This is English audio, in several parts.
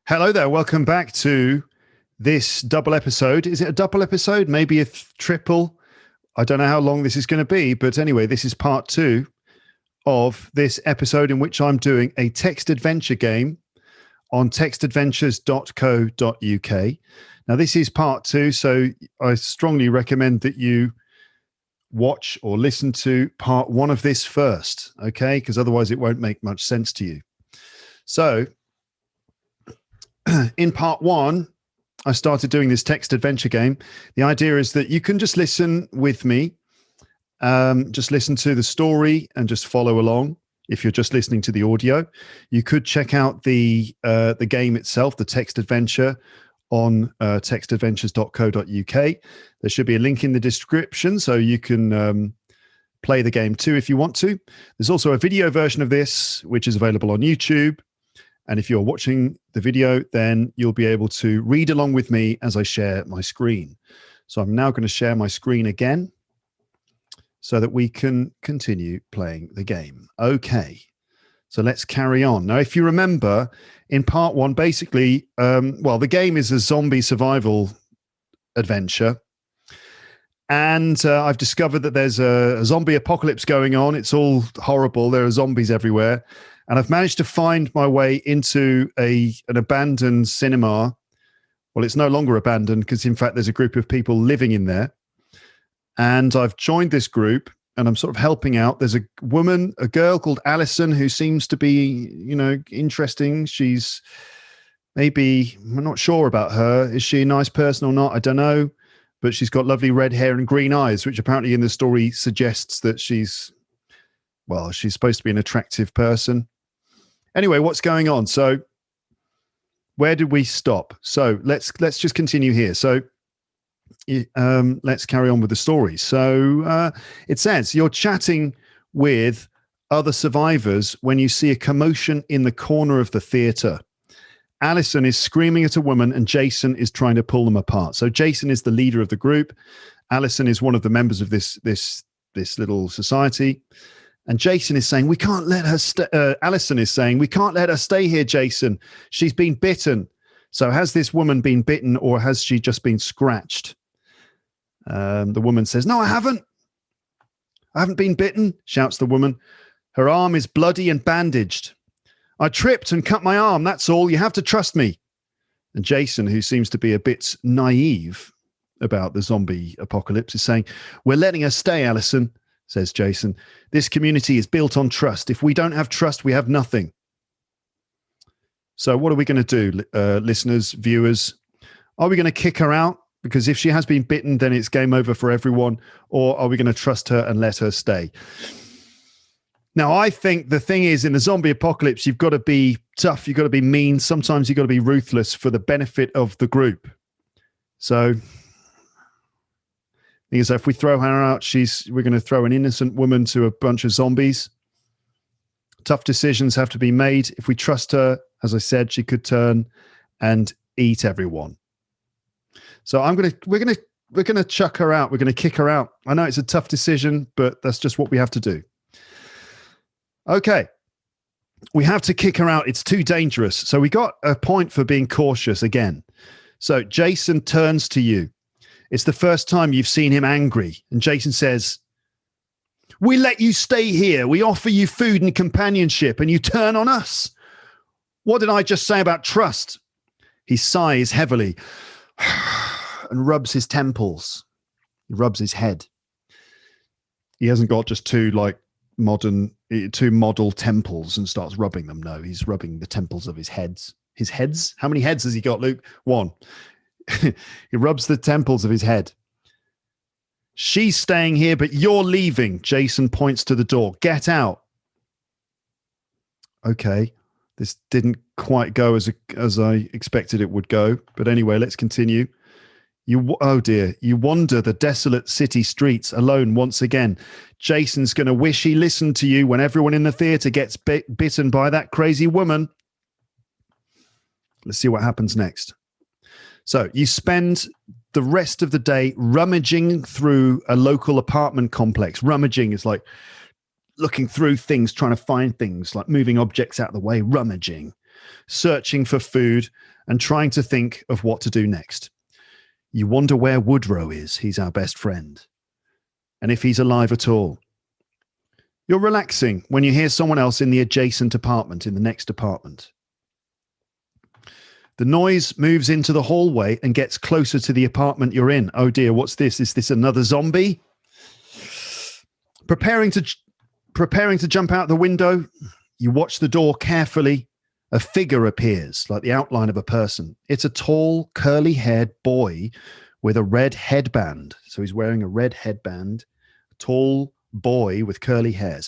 Hello there. Welcome back to this double episode. Is it a double episode? Maybe a triple? I don't know how long this is going to be, but anyway, this is part 2 of this episode in which I'm doing a text adventure game on textadventures.co.uk. Now, this is part 2, so I strongly recommend that you watch or listen to part 1 of this first, okay? Because otherwise it won't make much sense to you. So, in part 1, I started doing this text adventure game. The idea is that you can just listen with me, just listen to the story and just follow along. If you're just listening to the audio, you could check out the game itself, the text adventure, on textadventures.co.uk. There should be a link in the description so you can play the game too if you want to. There's also a video version of this, which is available on YouTube. And if you're watching the video, then you'll be able to read along with me as I share my screen. So I'm now going to share my screen again so that we can continue playing the game. Okay, so let's carry on. Now, if you remember, in part 1, basically, the game is a zombie survival adventure. And I've discovered that there's a zombie apocalypse going on. It's all horrible. There are zombies everywhere. And I've managed to find my way into an abandoned cinema. Well, it's no longer abandoned because, in fact, there's a group of people living in there. And I've joined this group and I'm sort of helping out. There's a girl called Carlson who seems to be, interesting. She's I'm not sure about her. Is she a nice person or not? I don't know. But she's got lovely red hair and green eyes, which apparently in the story suggests that she's supposed to be an attractive person. Anyway, what's going on? So where did we stop? So let's just continue here. So let's carry on with the story. So it says you're chatting with other survivors when you see a commotion in the corner of the theater. Carlson is screaming at a woman and Jason is trying to pull them apart. So Jason is the leader of the group. Carlson is one of the members of this little society. And Jason is saying, we can't let her stay. Carlson is saying, we can't let her stay here, Jason. She's been bitten. So has this woman been bitten or has she just been scratched? The woman says, no, I haven't. I haven't been bitten, shouts the woman. Her arm is bloody and bandaged. I tripped and cut my arm. That's all. You have to trust me. And Jason, who seems to be a bit naive about the zombie apocalypse, is saying, we're letting her stay, Carlson, says Jason. This community is built on trust. If we don't have trust, we have nothing. So what are we going to do, listeners, viewers? Are we going to kick her out? Because if she has been bitten, then it's game over for everyone. Or are we going to trust her and let her stay? Now, I think the thing is, in the zombie apocalypse, you've got to be tough. You've got to be mean. Sometimes you've got to be ruthless for the benefit of the group. So if we throw her out, we're going to throw an innocent woman to a bunch of zombies. Tough decisions have to be made. If we trust her, as I said, she could turn and eat everyone. So we're going to chuck her out. We're going to kick her out. I know it's a tough decision, but that's just what we have to do. Okay. We have to kick her out. It's too dangerous. So we got a point for being cautious again. So Jason turns to you. It's the first time you've seen him angry. And Jason says, we let you stay here. We offer you food and companionship, and you turn on us. What did I just say about trust? He sighs heavily and rubs his temples. He rubs his head. He hasn't got just two model temples and starts rubbing them. No, he's rubbing the temples of his heads. His heads? How many heads has he got, Luke? 1. He rubs the temples of his head. She's staying here, but you're leaving. Jason points to the door. Get out. Okay. This didn't quite go as I expected it would go. But anyway, let's continue. Oh dear. You wander the desolate city streets alone once again. Jason's going to wish he listened to you when everyone in the theater gets bitten by that crazy woman. Let's see what happens next. So you spend the rest of the day rummaging through a local apartment complex. Rummaging is like looking through things, trying to find things, like moving objects out of the way, rummaging. searching for food and trying to think of what to do next. You wonder where Woodrow is. He's our best friend. And if he's alive at all. You're relaxing when you hear someone else in the adjacent apartment, in the next apartment. The noise moves into the hallway and gets closer to the apartment you're in. Oh dear, what's this? Is this another zombie? Preparing to jump out the window, you watch the door carefully. A figure appears, like the outline of a person. It's a tall, curly-haired boy with a red headband. So he's wearing a red headband. A tall boy with curly hair.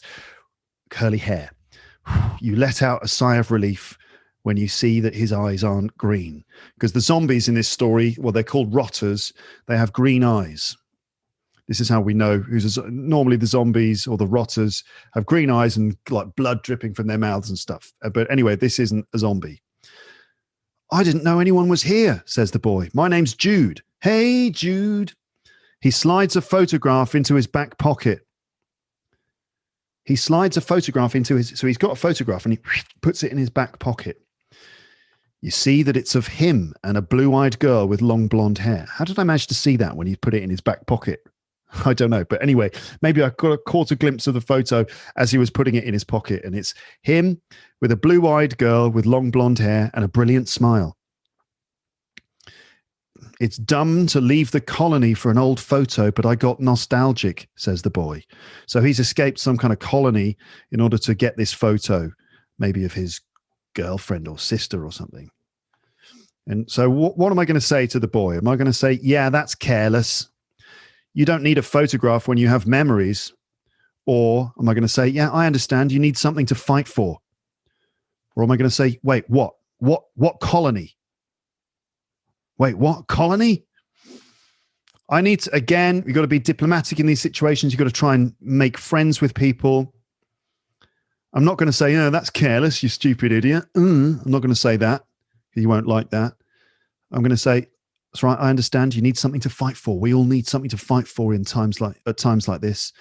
You let out a sigh of relief when you see that his eyes aren't green, because the zombies in this story, well, they're called rotters. They have green eyes. This is how we know normally the zombies or the rotters have green eyes and like blood dripping from their mouths and stuff. But anyway, this isn't a zombie. I didn't know anyone was here, says the boy. My name's Jude. Hey, Jude. He slides a photograph into his back pocket. So he's got a photograph and he puts it in his back pocket. You see that it's of him and a blue-eyed girl with long blonde hair. How did I manage to see that when he put it in his back pocket? I don't know. But anyway, maybe I caught a glimpse of the photo as he was putting it in his pocket. And it's him with a blue-eyed girl with long blonde hair and a brilliant smile. It's dumb to leave the colony for an old photo, but I got nostalgic, says the boy. So he's escaped some kind of colony in order to get this photo, maybe of his girlfriend or sister or something. And so what am I going to say to the boy? Am I going to say, yeah, that's careless. You don't need a photograph when you have memories. Or am I going to say, yeah, I understand. You need something to fight for. Or am I going to say, wait, what? What colony? Wait, what colony? I need to, again, you've got to be diplomatic in these situations. You've got to try and make friends with people. I'm not going to say, oh, that's careless, you stupid idiot. I'm not going to say that. You won't like that. I'm going to say, that's right, I understand. You need something to fight for. We all need something to fight for at times like this.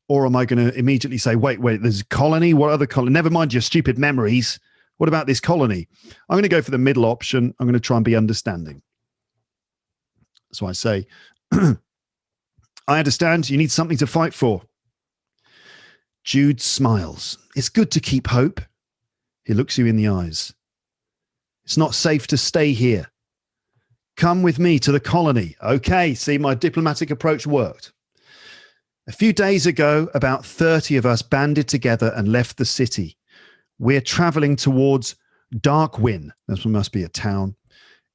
Or am I going to immediately say, wait, there's a colony? What other colony? Never mind your stupid memories. What about this colony? I'm going to go for the middle option. I'm going to try and be understanding. So I say, I understand. You need something to fight for. Jude smiles. It's good to keep hope. He looks you in the eyes. It's not safe to stay here. Come with me to the colony. Okay, see, my diplomatic approach worked. A few days ago, about 30 of us banded together and left the city. We're traveling towards Darkwyn. This must be a town.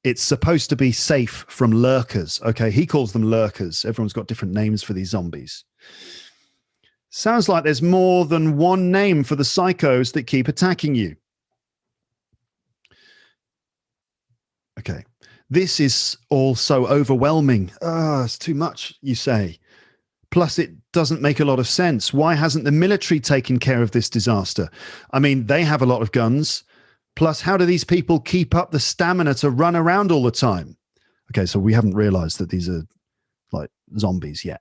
It's supposed to be safe from lurkers. Okay, he calls them lurkers. Everyone's got different names for these zombies. Sounds like there's more than one name for the psychos that keep attacking you. Okay. This is all so overwhelming. It's too much, you say. Plus, it doesn't make a lot of sense. Why hasn't the military taken care of this disaster? I mean, they have a lot of guns. Plus, how do these people keep up the stamina to run around all the time? Okay, so we haven't realized that these are like zombies yet.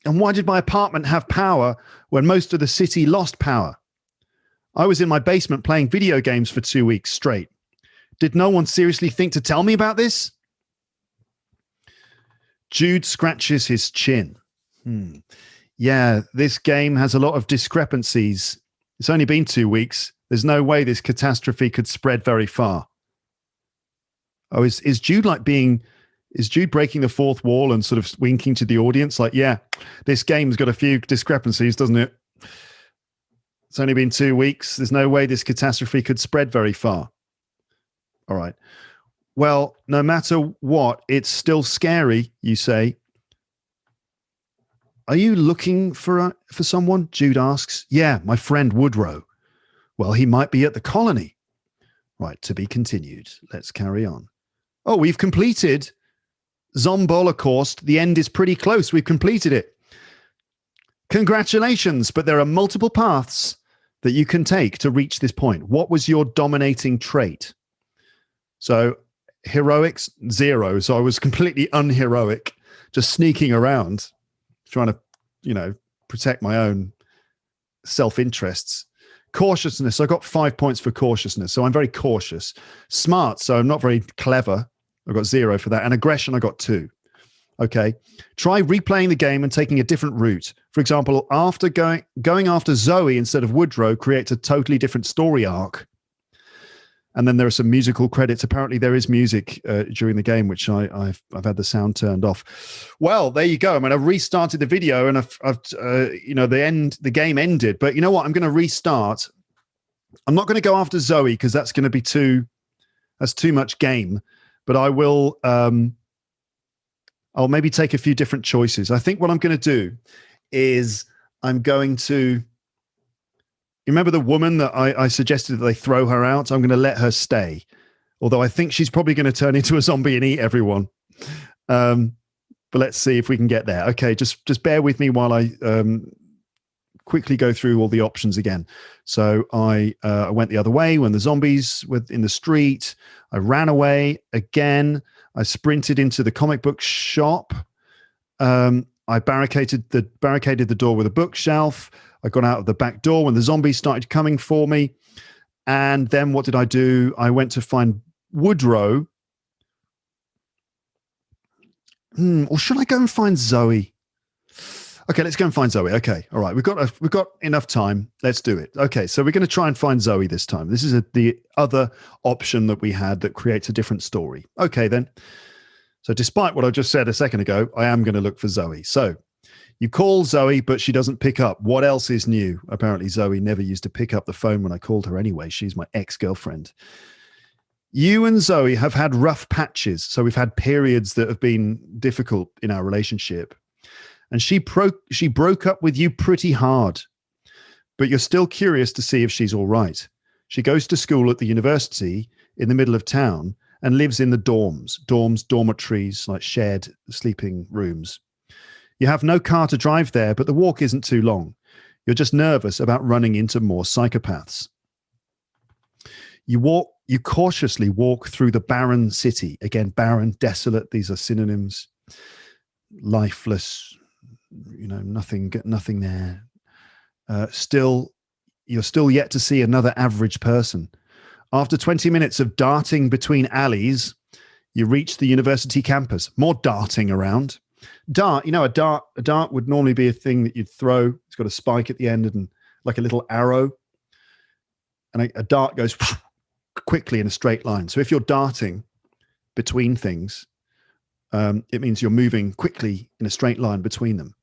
And why did my apartment have power when most of the city lost power? I was in my basement playing video games for 2 weeks straight. Did no one seriously think to tell me about this? Jude scratches his chin. Yeah, this game has a lot of discrepancies. It's only been 2 weeks. There's no way this catastrophe could spread very far. Oh, is Jude breaking the fourth wall and sort of winking to the audience? Like, yeah, this game's got a few discrepancies, doesn't it? It's only been 2 weeks. There's no way this catastrophe could spread very far. All right. Well, no matter what, it's still scary, you say. Are you looking for someone? Jude asks. Yeah, my friend Woodrow. Well, he might be at the colony. Right, to be continued. Let's carry on. Oh, we've completed Zombolocaust. The end is pretty close. We've completed it. Congratulations, but there are multiple paths that you can take to reach this point. What was your dominating trait? So heroics, 0. So I was completely unheroic, just sneaking around, trying to, protect my own self-interests. Cautiousness. I got 5 points for cautiousness. So I'm very cautious. Smart. So I'm not very clever. I got 0 for that. And aggression, I got 2. Okay. Try replaying the game and taking a different route. For example, after going after Zoe instead of Woodrow creates a totally different story arc. And then there are some musical credits. Apparently, there is music during the game, which I've had the sound turned off. Well, there you go. I mean, I've restarted the video, and the game ended. But you know what? I'm going to restart. I'm not going to go after Zoe because that's going to be too much game. But I will. I'll maybe take a few different choices. I think what I'm going to do is I'm going to. You remember the woman that I suggested that they throw her out? I'm going to let her stay. Although I think she's probably going to turn into a zombie and eat everyone. But let's see if we can get there. Okay, just bear with me while I quickly go through all the options again. So I went the other way when the zombies were in the street. I ran away again. I sprinted into the comic book shop. I barricaded the door with a bookshelf. I got out of the back door when the zombies started coming for me. And then what did I do? I went to find Woodrow. Or should I go and find Zoe? Okay, let's go and find Zoe. Okay, all right. We've got enough time. Let's do it. Okay, so we're going to try and find Zoe this time. This is the other option that we had that creates a different story. Okay, then. So despite what I just said a second ago, I am going to look for Zoe. So you call Zoe, but she doesn't pick up. What else is new? Apparently, Zoe never used to pick up the phone when I called her anyway. She's my ex-girlfriend. You and Zoe have had rough patches. So we've had periods that have been difficult in our relationship. And she broke up with you pretty hard. But you're still curious to see if she's all right. She goes to school at the university in the middle of town and lives in the dormitories, like shared sleeping rooms. You have no car to drive there, but the walk isn't too long. You're just nervous about running into more psychopaths. You cautiously walk through the barren city. Again, barren, desolate. These are synonyms. Lifeless, nothing there. You're still yet to see another average person. After 20 minutes of darting between alleys, you reach the university campus. More darting around. Dart, a dart would normally be a thing that you'd throw. It's got a spike at the end and like a little arrow. And a dart goes quickly in a straight line. So if you're darting between things, it means you're moving quickly in a straight line between them.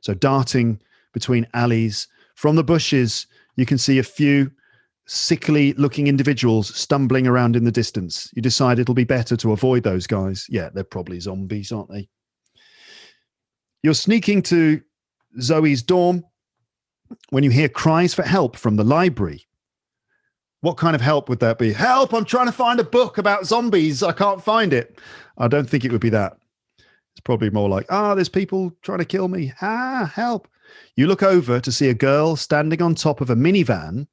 So darting between alleys. From the bushes, you can see a few sickly-looking individuals stumbling around in the distance. You decide it'll be better to avoid those guys. Yeah, they're probably zombies, aren't they? You're sneaking to Zoe's dorm when you hear cries for help from the library. What kind of help would that be? Help! I'm trying to find a book about zombies. I can't find it. I don't think it would be that. It's probably more like, there's people trying to kill me. Help. You look over to see a girl standing on top of a minivan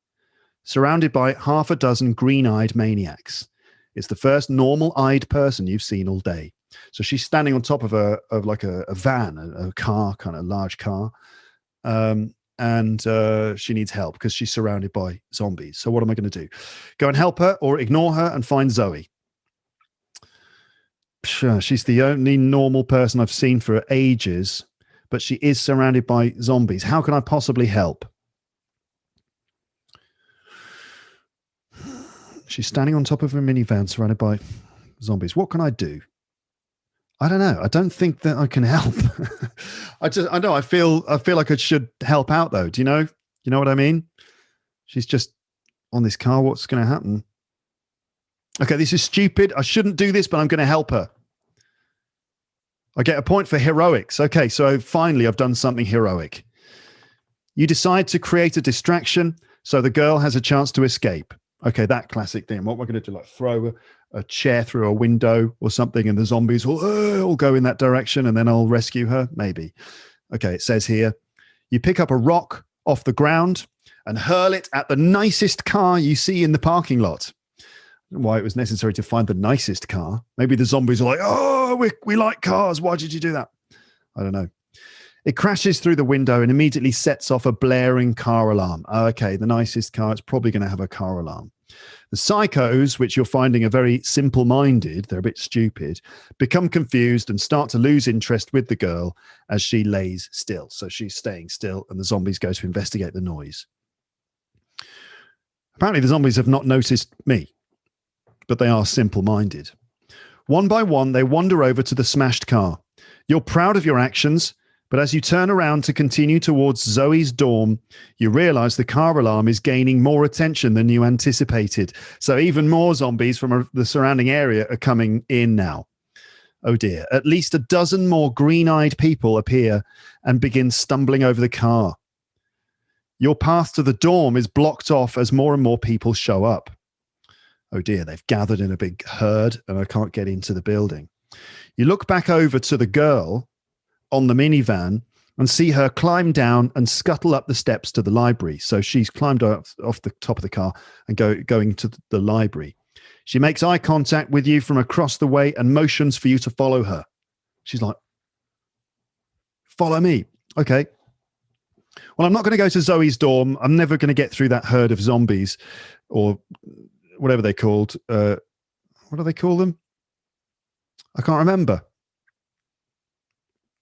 surrounded by half a dozen green-eyed maniacs. It's the first normal-eyed person you've seen all day. So she's standing on top of a van, a car, kind of large car. And she needs help because she's surrounded by zombies. So what am I going to do? Go and help her or ignore her and find Zoe? Sure, she's the only normal person I've seen for ages, but she is surrounded by zombies. How can I possibly help? She's standing on top of a minivan surrounded by zombies. What can I do? I don't know. I don't think that I can help. I feel like I should help out though. Do you know? You know what I mean? She's just on this car. What's going to happen? Okay, this is stupid. I shouldn't do this, but I'm going to help her. I get a point for heroics. Okay, so finally I've done something heroic. You decide to create a distraction so the girl has a chance to escape. Okay, that classic thing. What we're going to do, like throw a chair through a window or something, and the zombies will all go in that direction, and then I'll rescue her, maybe. Okay, it says here, you pick up a rock off the ground and hurl it at the nicest car you see in the parking lot. I don't know why it was necessary to find the nicest car. Maybe the zombies are like, we like cars. Why did you do that? I don't know. It crashes through the window and immediately sets off a blaring car alarm. Okay, the nicest car, it's probably going to have a car alarm. The psychos, which you're finding are very simple-minded, they're a bit stupid, become confused and start to lose interest with the girl as she lays still. So she's staying still and the zombies go to investigate the noise. Apparently the zombies have not noticed me, but they are simple-minded. One by one, they wander over to the smashed car. You're proud of your actions, but as you turn around to continue towards Zoe's dorm, you realize the car alarm is gaining more attention than you anticipated. So even more zombies from the surrounding area are coming in now. Oh dear. At least a dozen more green-eyed people appear and begin stumbling over the car. Your path to the dorm is blocked off as more and more people show up. Oh dear, they've gathered in a big herd and I can't get into the building. You look back over to the girl on the minivan and see her climb down and scuttle up the steps to the library. So she's climbed off the top of the car and going to the library. She makes eye contact with you from across the way and motions for you to follow her. She's like, follow me. Okay. Well, I'm not going to go to Zoe's dorm. I'm never going to get through that herd of zombies or whatever they're called. What do they call them? I can't remember.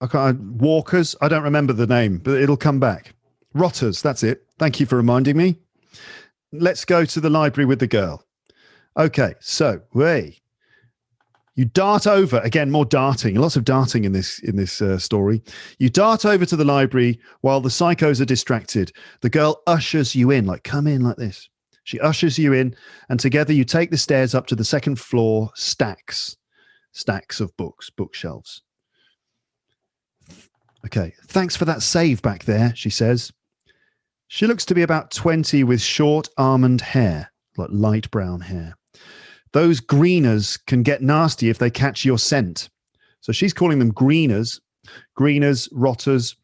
Walkers. I don't remember the name, but it'll come back. Rotters. That's it. Thank you for reminding me. Let's go to the library with the girl. Okay. So, you dart over again. More darting. Lots of darting in this story. You dart over to the library while the psychos are distracted. The girl ushers you in, like come in like this. She ushers you in, and together you take the stairs up to the second floor. Stacks of books, bookshelves. Okay, thanks for that save back there, she says. She looks to be about 20 with short almond hair, like light brown hair. Those greeners can get nasty if they catch your scent. So she's calling them greeners, rotters,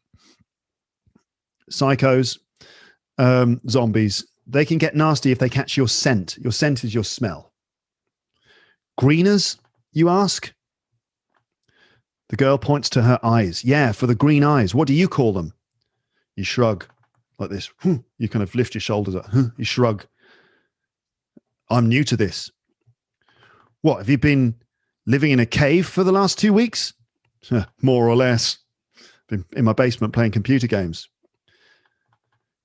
psychos, zombies. They can get nasty if they catch your scent. Your scent is your smell. Greeners, you ask? The girl points to her eyes. Yeah, for the green eyes. What do you call them? You shrug like this. You kind of lift your shoulders up. You shrug. I'm new to this. What, have you been living in a cave for the last 2 weeks? More or less. Been in my basement playing computer games.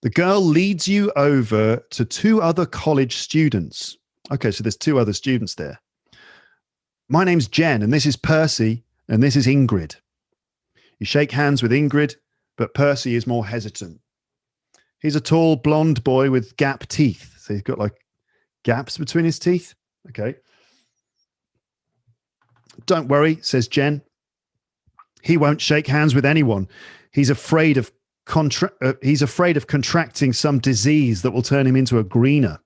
The girl leads you over to two other college students. Okay, so there's two other students there. My name's Jen, and this is Percy. And this is Ingrid. You shake hands with Ingrid, but Percy is more hesitant. He's a tall, blonde boy with gap teeth. So he's got like gaps between his teeth. Okay. Don't worry, says Jen. He won't shake hands with anyone. He's afraid of contracting some disease that will turn him into a greener.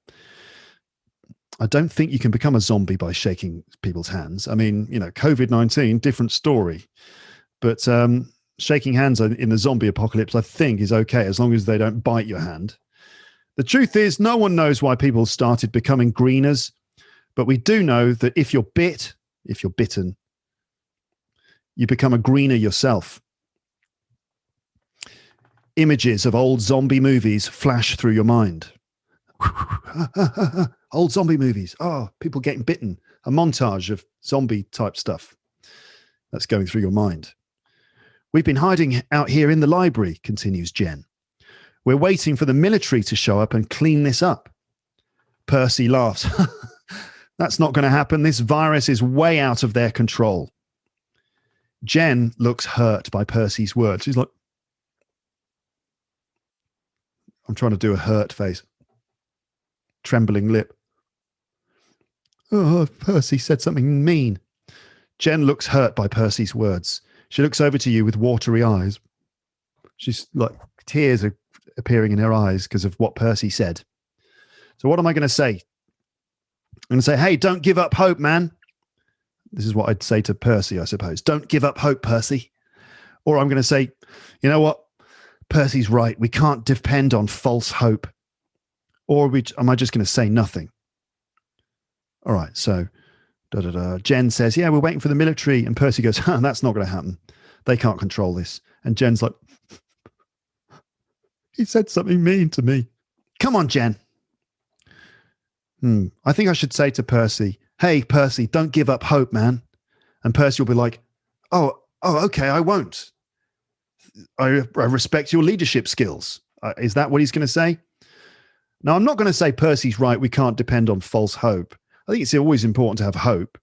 I don't think you can become a zombie by shaking people's hands. I mean, COVID-19, different story. But shaking hands in the zombie apocalypse, I think, is okay as long as they don't bite your hand. The truth is, no one knows why people started becoming greeners. But we do know that if you're bitten, you become a greener yourself. Images of old zombie movies flash through your mind. Old zombie movies. Oh, people getting bitten. A montage of zombie type stuff that's going through your mind. We've been hiding out here in the library, continues Jen. We're waiting for the military to show up and clean this up. Percy laughs. That's not going to happen. This virus is way out of their control. Jen looks hurt by Percy's words. She's like, I'm trying to do a hurt face. Trembling lip. Oh, Percy said something mean. Jen looks hurt by Percy's words. She looks over to you with watery eyes. She's like, tears are appearing in her eyes because of what Percy said. So what am I going to say? I'm going to say, hey, don't give up hope, man. This is what I'd say to Percy, I suppose. Don't give up hope, Percy. Or I'm going to say, you know what? Percy's right. We can't depend on false hope. Or am I just going to say nothing? All right, so Jen says, yeah, we're waiting for the military. And Percy goes, that's not going to happen. They can't control this. And Jen's like, he said something mean to me. Come on, Jen. I think I should say to Percy, hey, Percy, don't give up hope, man. And Percy will be like, oh, okay, I won't. I respect your leadership skills. Is that what he's going to say? Now, I'm not going to say Percy's right. We can't depend on false hope. I think it's always important to have hope.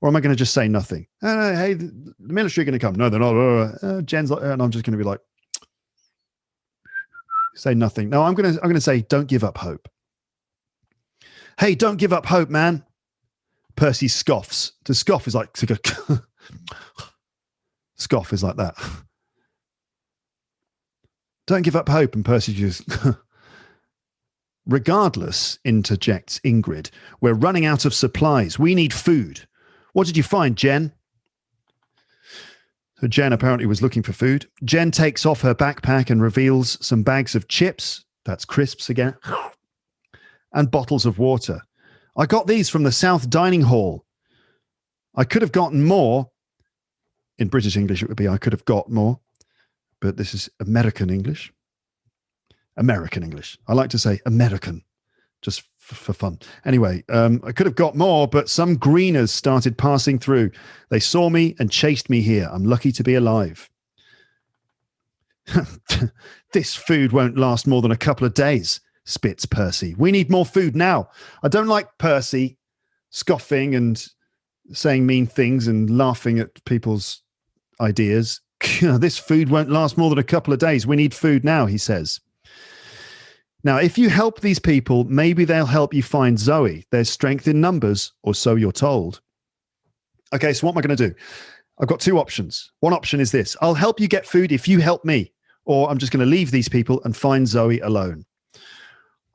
Or am I going to just say nothing? Hey, the military are going to come. No, they're not. Jen's like, and I'm just going to be like, say nothing. No, I'm going to say, don't give up hope. Hey, don't give up hope, man. Percy scoffs. To scoff is like to go. Scoff is like that. Don't give up hope. And Percy just, regardless, interjects Ingrid. We're running out of supplies. We need food. What did you find, Jen? So Jen apparently was looking for food. Jen takes off her backpack and reveals some bags of chips. That's crisps again. And bottles of water. I got these from the South Dining Hall. I could have gotten more. In British English, it would be I could have got more. But this is American English. American English. I like to say American, just for fun. Anyway, I could have got more, but some greeners started passing through. They saw me and chased me here. I'm lucky to be alive. This food won't last more than a couple of days, spits Percy. We need more food now. I don't like Percy scoffing and saying mean things and laughing at people's ideas. This food won't last more than a couple of days. We need food now, he says. Now, if you help these people, maybe they'll help you find Zoe. There's strength in numbers, or so you're told. Okay, so what am I going to do? I've got two options. One option is this. I'll help you get food if you help me, or I'm just going to leave these people and find Zoe alone.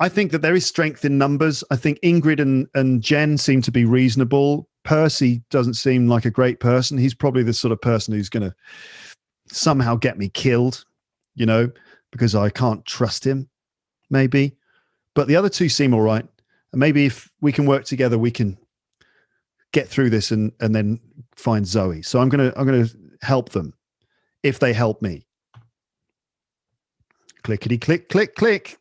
I think that there is strength in numbers. I think Ingrid and Jen seem to be reasonable. Percy doesn't seem like a great person. He's probably the sort of person who's going to somehow get me killed, you know, because I can't trust him, maybe. But the other two seem all right. And maybe if we can work together, we can get through this and then find Zoe. So I'm gonna help them if they help me. Clickety click, click, click.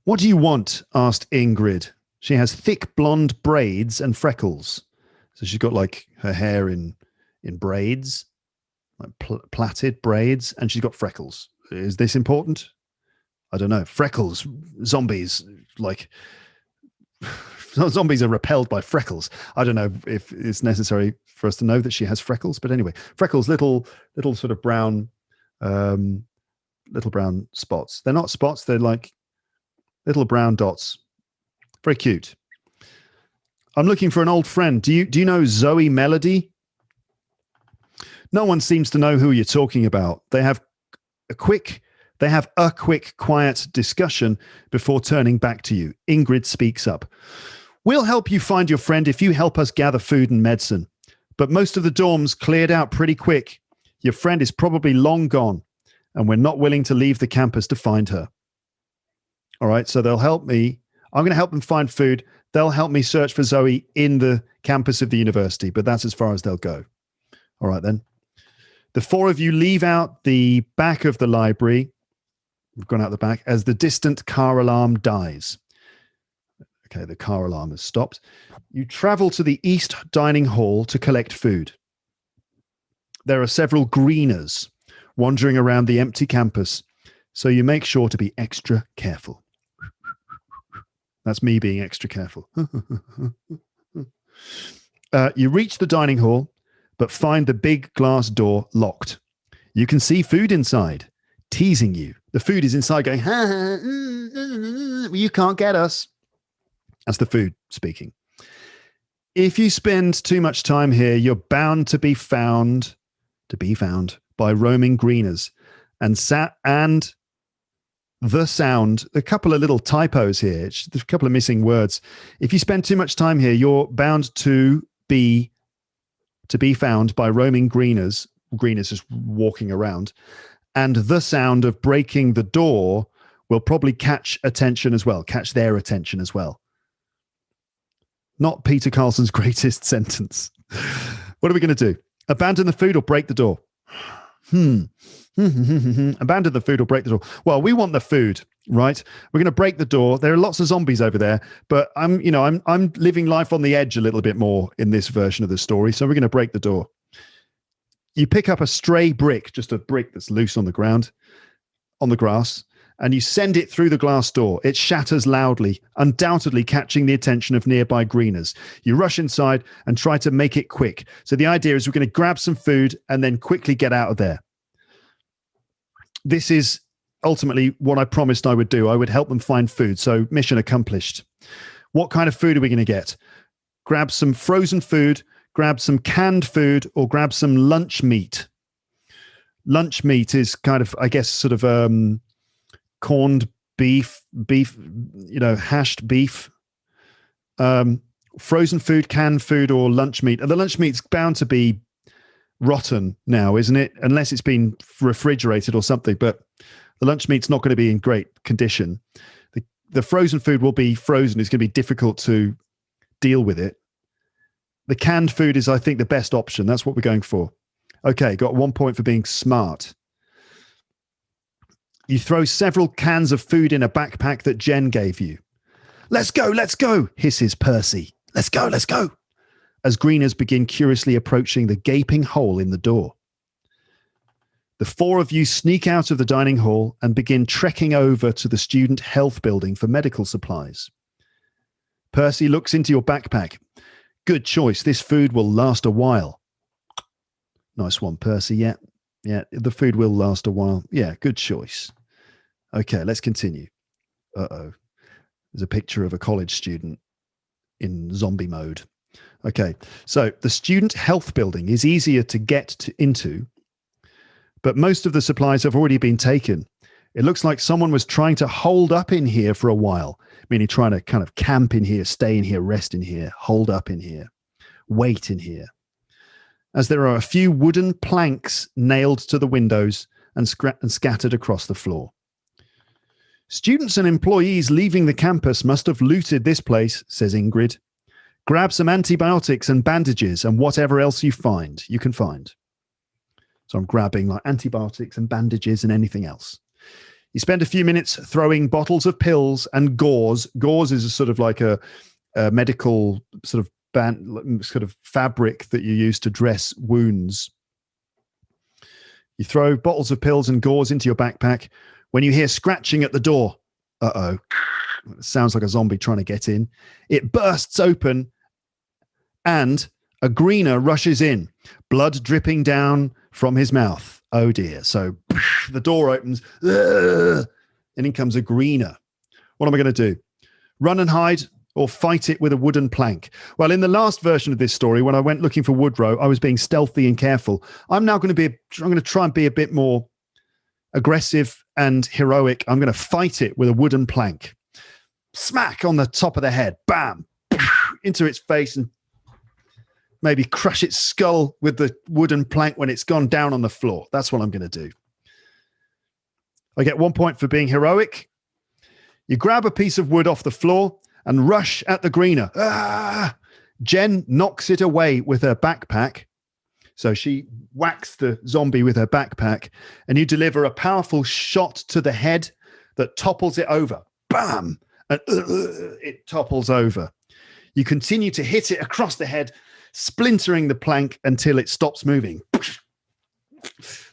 What do you want? Asked Ingrid. She has thick blonde braids and freckles. So she's got like her hair in braids, like plaited braids, and she's got freckles. Is this important? I don't know. Freckles, zombies, like zombies are repelled by freckles. I don't know if it's necessary for us to know that she has freckles, but anyway, freckles, little sort of brown, little brown spots. They're not spots. They're like little brown dots. Very cute. I'm looking for an old friend. Do you know Zoe Melody? No one seems to know who you're talking about. They have a quick, quiet discussion before turning back to you. Ingrid speaks up. We'll help you find your friend if you help us gather food and medicine. But most of the dorms cleared out pretty quick. Your friend is probably long gone, and we're not willing to leave the campus to find her. All right, so they'll help me. I'm going to help them find food. They'll help me search for Zoe in the campus of the university, but that's as far as they'll go. All right, then. The four of you leave out the back of the library. We've gone out the back as the distant car alarm dies. Okay, the car alarm has stopped. You travel to the East Dining Hall to collect food. There are several greeners wandering around the empty campus, so you make sure to be extra careful. That's me being extra careful. You reach the dining hall, but find the big glass door locked. You can see food inside, teasing you. The food is inside going, ha, ha, you can't get us. That's the food speaking. If you spend too much time here, you're bound to be found by roaming greeners and the sound, a couple of little typos here, there's a couple of missing words. If you spend too much time here, you're bound to be found by roaming greeners just walking around, and the sound of breaking the door will probably catch their attention as well. Not Peter Carlson's greatest sentence, What are we going to do? Abandon the food or break the door? Abandon the food or break the door. Well, we want the food, right? We're going to break the door. There are lots of zombies over there, but I'm living life on the edge a little bit more in this version of the story. So we're going to break the door. You pick up a stray brick, just a brick that's loose on the ground, on the grass, and you send it through the glass door. It shatters loudly, undoubtedly catching the attention of nearby greeners. You rush inside and try to make it quick. So the idea is we're going to grab some food and then quickly get out of there. This is ultimately what I promised I would do. I would help them find food. So mission accomplished. What kind of food are we going to get? Grab some frozen food, grab some canned food, or grab some lunch meat. Lunch meat is kind of, I guess, sort of corned beef, hashed beef, frozen food, canned food, or lunch meat. And the lunch meat's bound to be rotten now, isn't it? Unless it's been refrigerated or something. But the lunch meat's not going to be in great condition. The frozen food will be frozen. It's going to be difficult to deal with it. The canned food is, I think, the best option. That's what we're going for. Okay, got 1 point for being smart. You throw several cans of food in a backpack that Jen gave you. Let's go, hisses Percy. Let's go. As greeners begin curiously approaching the gaping hole in the door. The four of you sneak out of the dining hall and begin trekking over to the student health building for medical supplies. Percy looks into your backpack. Good choice. This food will last a while. Nice one, Percy. Yeah, the food will last a while. Yeah, good choice. Okay, let's continue. Uh-oh. There's a picture of a college student in zombie mode. Okay, so the student health building is easier to get into, but most of the supplies have already been taken. It looks like someone was trying to hold up in here for a while, meaning trying to kind of camp in here, stay in here, rest in here, hold up in here, wait in here. As there are a few wooden planks nailed to the windows and scattered across the floor. Students and employees leaving the campus must have looted this place, says Ingrid. Grab some antibiotics and bandages and whatever else you can find. So I'm grabbing like antibiotics and bandages and anything else. You spend a few minutes throwing bottles of pills and gauze. Gauze is a sort of like a medical sort of fabric that you use to dress wounds. You throw bottles of pills and gauze into your backpack when you hear scratching at the door. Uh-oh. It sounds like a zombie trying to get in. It bursts open and a greener rushes in, blood dripping down from his mouth. Oh dear. So the door opens and in comes a greener. What am I going to do? Run and hide or fight it with a wooden plank? Well, in the last version of this story, when I went looking for woodrow, I was being stealthy and careful. I'm going to try and be a bit more aggressive and heroic. I'm going to fight it with a wooden plank. Smack on the top of the head. Bam. Into its face and maybe crush its skull with the wooden plank when it's gone down on the floor. That's what I'm going to do. I get 1 point for being heroic. You grab a piece of wood off the floor and rush at the greener. Ah! Jen knocks it away with her backpack. So she whacks the zombie with her backpack, and you deliver a powerful shot to the head that topples it over. Bam! And it topples over. You continue to hit it across the head, splintering the plank until it stops moving.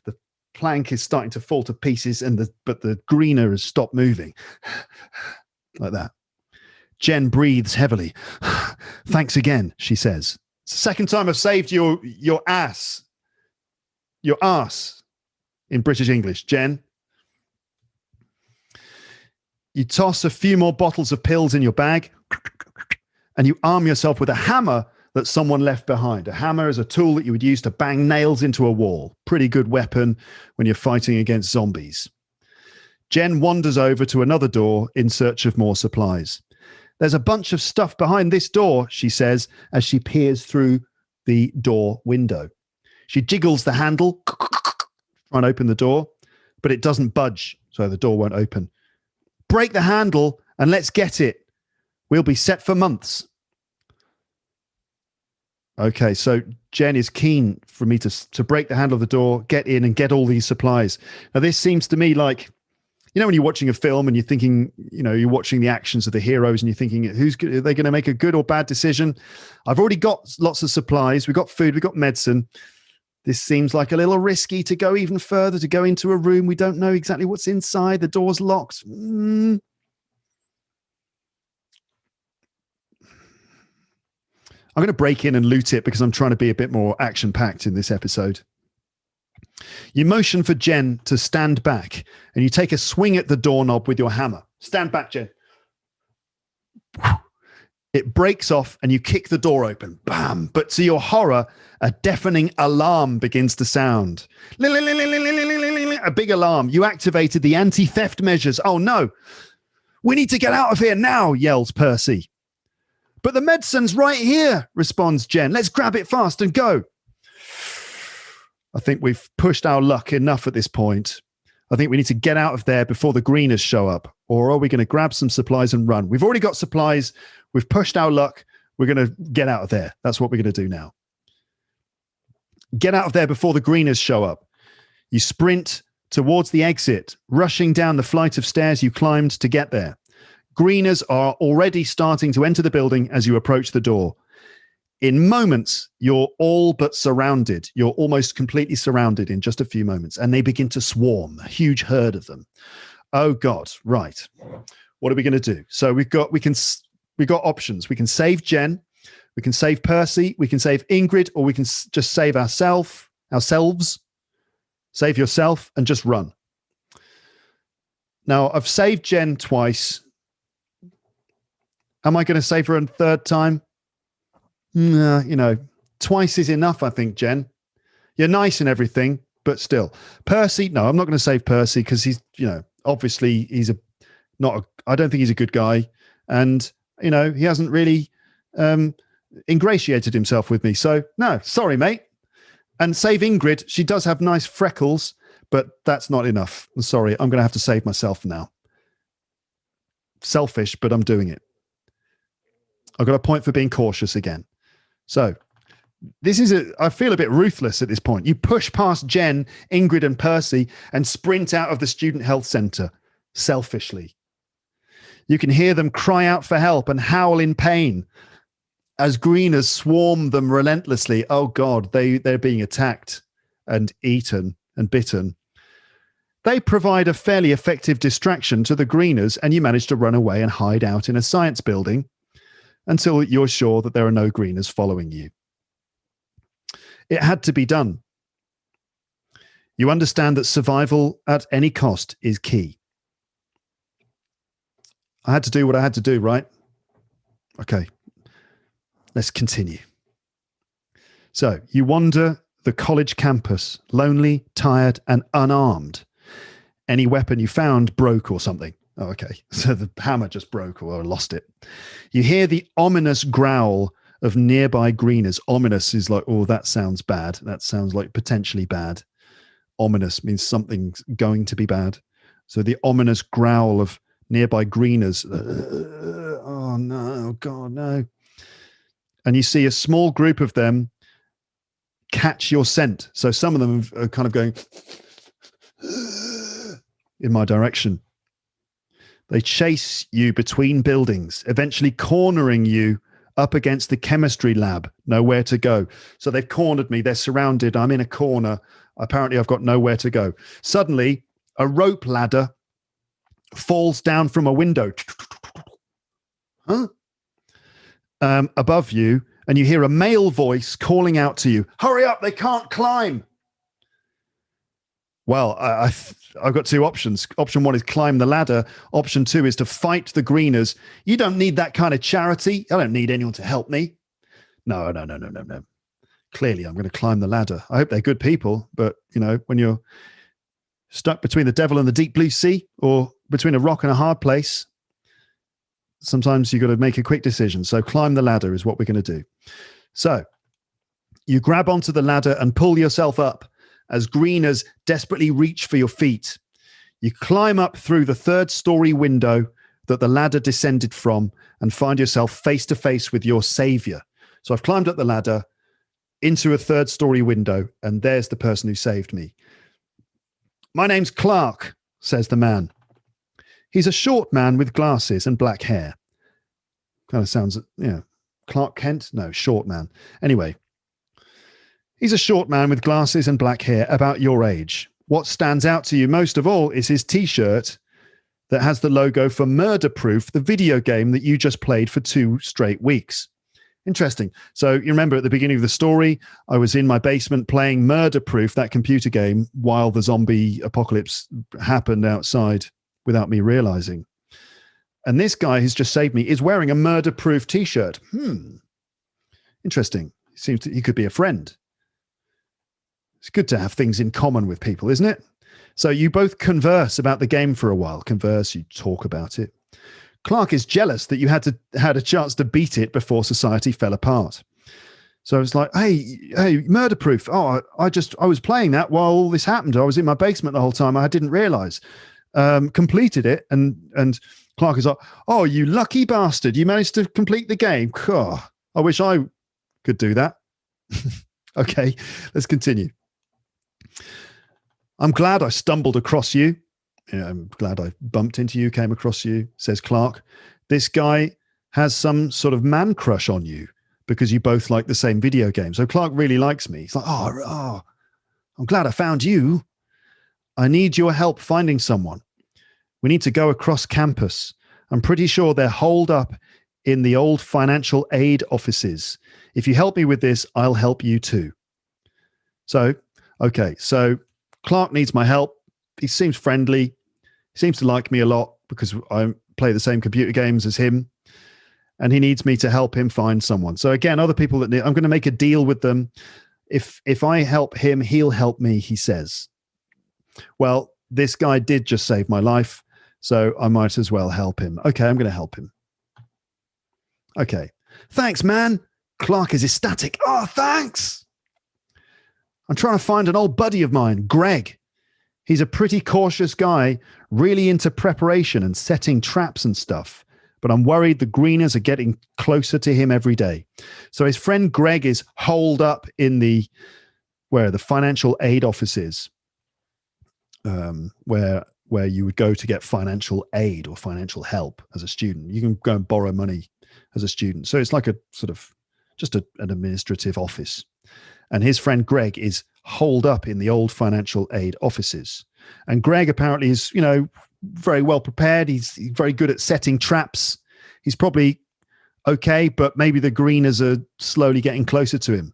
The plank is starting to fall to pieces, but the greener has stopped moving. Like that. Jen breathes heavily. Thanks again, she says. It's the second time I've saved your ass. Your ass in British English, Jen. You toss a few more bottles of pills in your bag and you arm yourself with a hammer that someone left behind. A hammer is a tool that you would use to bang nails into a wall. Pretty good weapon when you're fighting against zombies. Jen wanders over to another door in search of more supplies. There's a bunch of stuff behind this door, she says, as she peers through the door window. She jiggles the handle, try and open the door, but it doesn't budge, so the door won't open. Break the handle and let's get it. We'll be set for months. Okay, so Jen is keen for me to break the handle of the door, get in and get all these supplies. Now, this seems to me like, when you're watching a film and you're thinking, you're watching the actions of the heroes and you're thinking, are they going to make a good or bad decision? I've already got lots of supplies. We've got food. We've got medicine. This seems like a little risky to go even further, to go into a room. We don't know exactly what's inside. The door's locked. I'm going to break in and loot it because I'm trying to be a bit more action-packed in this episode. You motion for Jen to stand back and you take a swing at the doorknob with your hammer. Stand back, Jen. It breaks off and you kick the door open. Bam! But to your horror, a deafening alarm begins to sound. A big alarm. You activated the anti-theft measures. Oh no! We need to get out of here now, yells Percy. But the medicine's right here, responds Jen. Let's grab it fast and go. I think we've pushed our luck enough at this point. I think we need to get out of there before the greeners show up. Or are we going to grab some supplies and run? We've already got supplies. We've pushed our luck. We're going to get out of there. That's what we're going to do now. Get out of there before the greeners show up. You sprint towards the exit, rushing down the flight of stairs you climbed to get there. Greeners are already starting to enter the building as you approach the door. In moments, you're all but surrounded. You're almost completely surrounded in just a few moments, and they begin to swarm, a huge herd of them. Oh God, right. What are we going to do? So we've got options. We can save Jen, we can save Percy, we can save Ingrid, or we can just save ourselves. Save yourself and just run. Now, I've saved Jen twice. Am I going to save her a third time? Twice is enough, I think, Jen. You're nice and everything, but still. Percy, no, I'm not going to save Percy because he's, obviously I don't think he's a good guy. And, he hasn't really ingratiated himself with me. So, no, sorry, mate. And save Ingrid. She does have nice freckles, but that's not enough. I'm sorry. I'm going to have to save myself now. Selfish, but I'm doing it. I've got a point for being cautious again. So I feel a bit ruthless at this point. You push past Jen, Ingrid, and Percy and sprint out of the student health center selfishly. You can hear them cry out for help and howl in pain as greeners swarm them relentlessly. Oh God, they're being attacked and eaten and bitten. They provide a fairly effective distraction to the greeners, and you manage to run away and hide out in a science building until you're sure that there are no greeners following you. It had to be done. You understand that survival at any cost is key. I had to do what I had to do, right? Okay, let's continue. So you wander the college campus, lonely, tired, and unarmed. Any weapon you found broke or something. Oh, okay. So the hammer just broke or I lost it. You hear the ominous growl of nearby greeners. Ominous is like, oh, that sounds bad. That sounds like potentially bad. Ominous means something's going to be bad. So the ominous growl of nearby greeners. Oh, no. God, no. And you see a small group of them catch your scent. So some of them are kind of going in my direction. They chase you between buildings, eventually cornering you up against the chemistry lab, nowhere to go. So they've cornered me. They're surrounded. I'm in a corner. Apparently, I've got nowhere to go. Suddenly, a rope ladder falls down from a window above you, and you hear a male voice calling out to you, "Hurry up, they can't climb." Well, I've got two options. Option one is climb the ladder. Option two is to fight the greeners. You don't need that kind of charity. I don't need anyone to help me. No. Clearly, I'm going to climb the ladder. I hope they're good people, but, when you're stuck between the devil and the deep blue sea or between a rock and a hard place, sometimes you've got to make a quick decision. So climb the ladder is what we're going to do. So you grab onto the ladder and pull yourself up as greeners desperately reach for your feet. You climb up through the third-story window that the ladder descended from and find yourself face to face with your savior. So I've climbed up the ladder. into a third-story window, and there's the person who saved me. My name's Clark, says the man. He's a short man with glasses and black hair. Kind of sounds, Clark Kent? No, short man. Anyway, he's a short man with glasses and black hair, about your age. What stands out to you most of all is his T-shirt that has the logo for Murder Proof, the video game that you just played for 2 straight weeks. Interesting. So you remember at the beginning of the story, I was in my basement playing Murder Proof, that computer game, while the zombie apocalypse happened outside without me realizing. And this guy who's just saved me is wearing a Murder Proof T-shirt. Interesting. Seems he could be a friend. It's good to have things in common with people, isn't it? So you both converse about the game for a while. You talk about it. Clark is jealous that you had a chance to beat it before society fell apart. So it's like, hey, Murder Proof. Oh, I was playing that while all this happened. I was in my basement the whole time. I didn't realize. Completed it, and Clark is like, oh, you lucky bastard. You managed to complete the game. I wish I could do that. Okay, let's continue. I'm glad I stumbled across you. I'm glad I bumped into you, came across you, says Clark. This guy has some sort of man crush on you because you both like the same video game. So Clark really likes me. He's like, oh, I'm glad I found you. I need your help finding someone. We need to go across campus. I'm pretty sure they're holed up in the old financial aid offices. If you help me with this, I'll help you too. So Clark needs my help. He seems friendly. He seems to like me a lot because I play the same computer games as him. And he needs me to help him find someone. So again, other people that need, I'm going to make a deal with them. If I help him, he'll help me, he says. Well, this guy did just save my life, so I might as well help him. Okay, I'm going to help him. Okay. Thanks, man. Clark is ecstatic. Oh, thanks. I'm trying to find an old buddy of mine, Greg. He's a pretty cautious guy, really into preparation and setting traps and stuff. But I'm worried the greeners are getting closer to him every day. So his friend Greg is holed up in the financial aid offices, where you would go to get financial aid or financial help as a student. You can go and borrow money as a student. So it's like a sort of just an administrative office. And his friend Greg is holed up in the old financial aid offices. And Greg apparently is, very well prepared. He's very good at setting traps. He's probably okay, but maybe the greeners are slowly getting closer to him.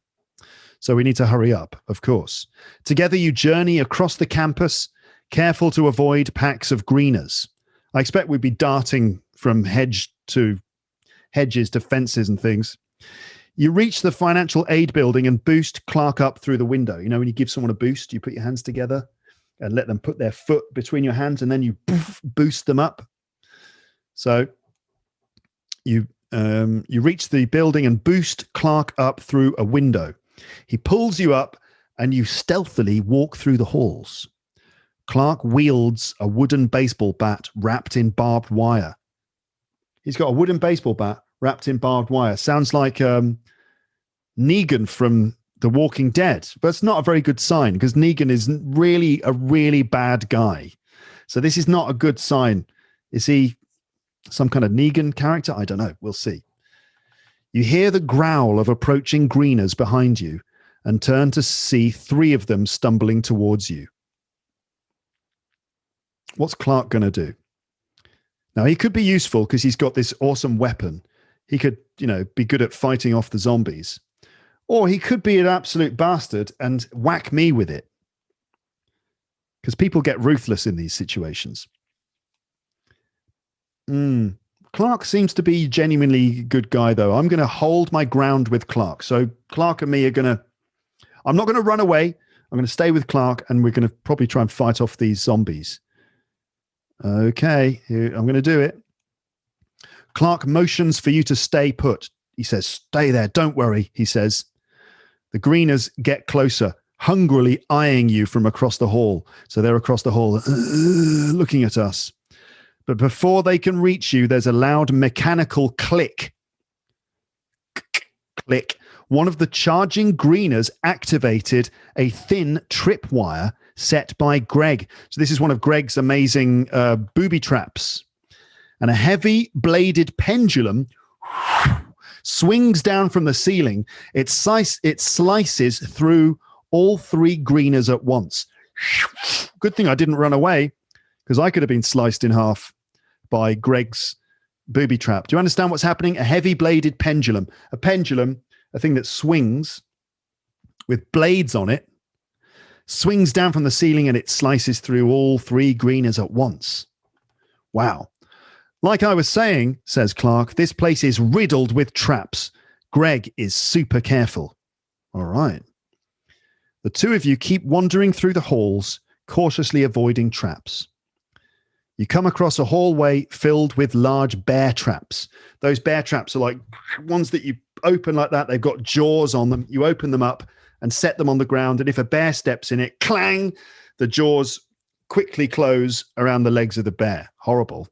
So we need to hurry up, of course. Together you journey across the campus, careful to avoid packs of greeners. I expect we'd be darting from hedges to fences and things. You reach the financial aid building and boost Clark up through the window. You know, when you give someone a boost, you put your hands together and let them put their foot between your hands, and then you boost them up. So you reach the building and boost Clark up through a window. He pulls you up and you stealthily walk through the halls. Clark wields a wooden baseball bat wrapped in barbed wire. He's got a wooden baseball bat wrapped in barbed wire. Sounds like Negan from The Walking Dead, but it's not a very good sign because Negan is really a really bad guy. So this is not a good sign. Is he some kind of Negan character? I don't know. We'll see. You hear the growl of approaching greeners behind you and turn to see 3 of them stumbling towards you. What's Clark going to do? Now, he could be useful because he's got this awesome weapon. He could, be good at fighting off the zombies. Or he could be an absolute bastard and whack me with it. Because people get ruthless in these situations. Clark seems to be a genuinely good guy, though. I'm going to hold my ground with Clark. So Clark and me I'm not going to run away. I'm going to stay with Clark, and we're going to probably try and fight off these zombies. Okay, I'm going to do it. Clark motions for you to stay put. He says, stay there, don't worry, he says. The greeners get closer, hungrily eyeing you from across the hall. So they're across the hall, looking at us. But before they can reach you, there's a loud mechanical click. Click. one of the charging greeners activated a thin tripwire set by Greg. So this is one of Greg's amazing booby traps. And a heavy bladed pendulum swings down from the ceiling. It slices through all 3 greeners at once. Good thing I didn't run away, because I could have been sliced in half by Greg's booby trap. Do you understand what's happening? A heavy bladed pendulum. A pendulum, a thing that swings with blades on it, swings down from the ceiling and it slices through all 3 greeners at once. Wow. Like I was saying, says Clark, this place is riddled with traps. Greg is super careful. All right. The 2 of you keep wandering through the halls, cautiously avoiding traps. You come across a hallway filled with large bear traps. Those bear traps are like ones that you open like that. They've got jaws on them. You open them up and set them on the ground. And if a bear steps in it, clang, the jaws quickly close around the legs of the bear. Horrible.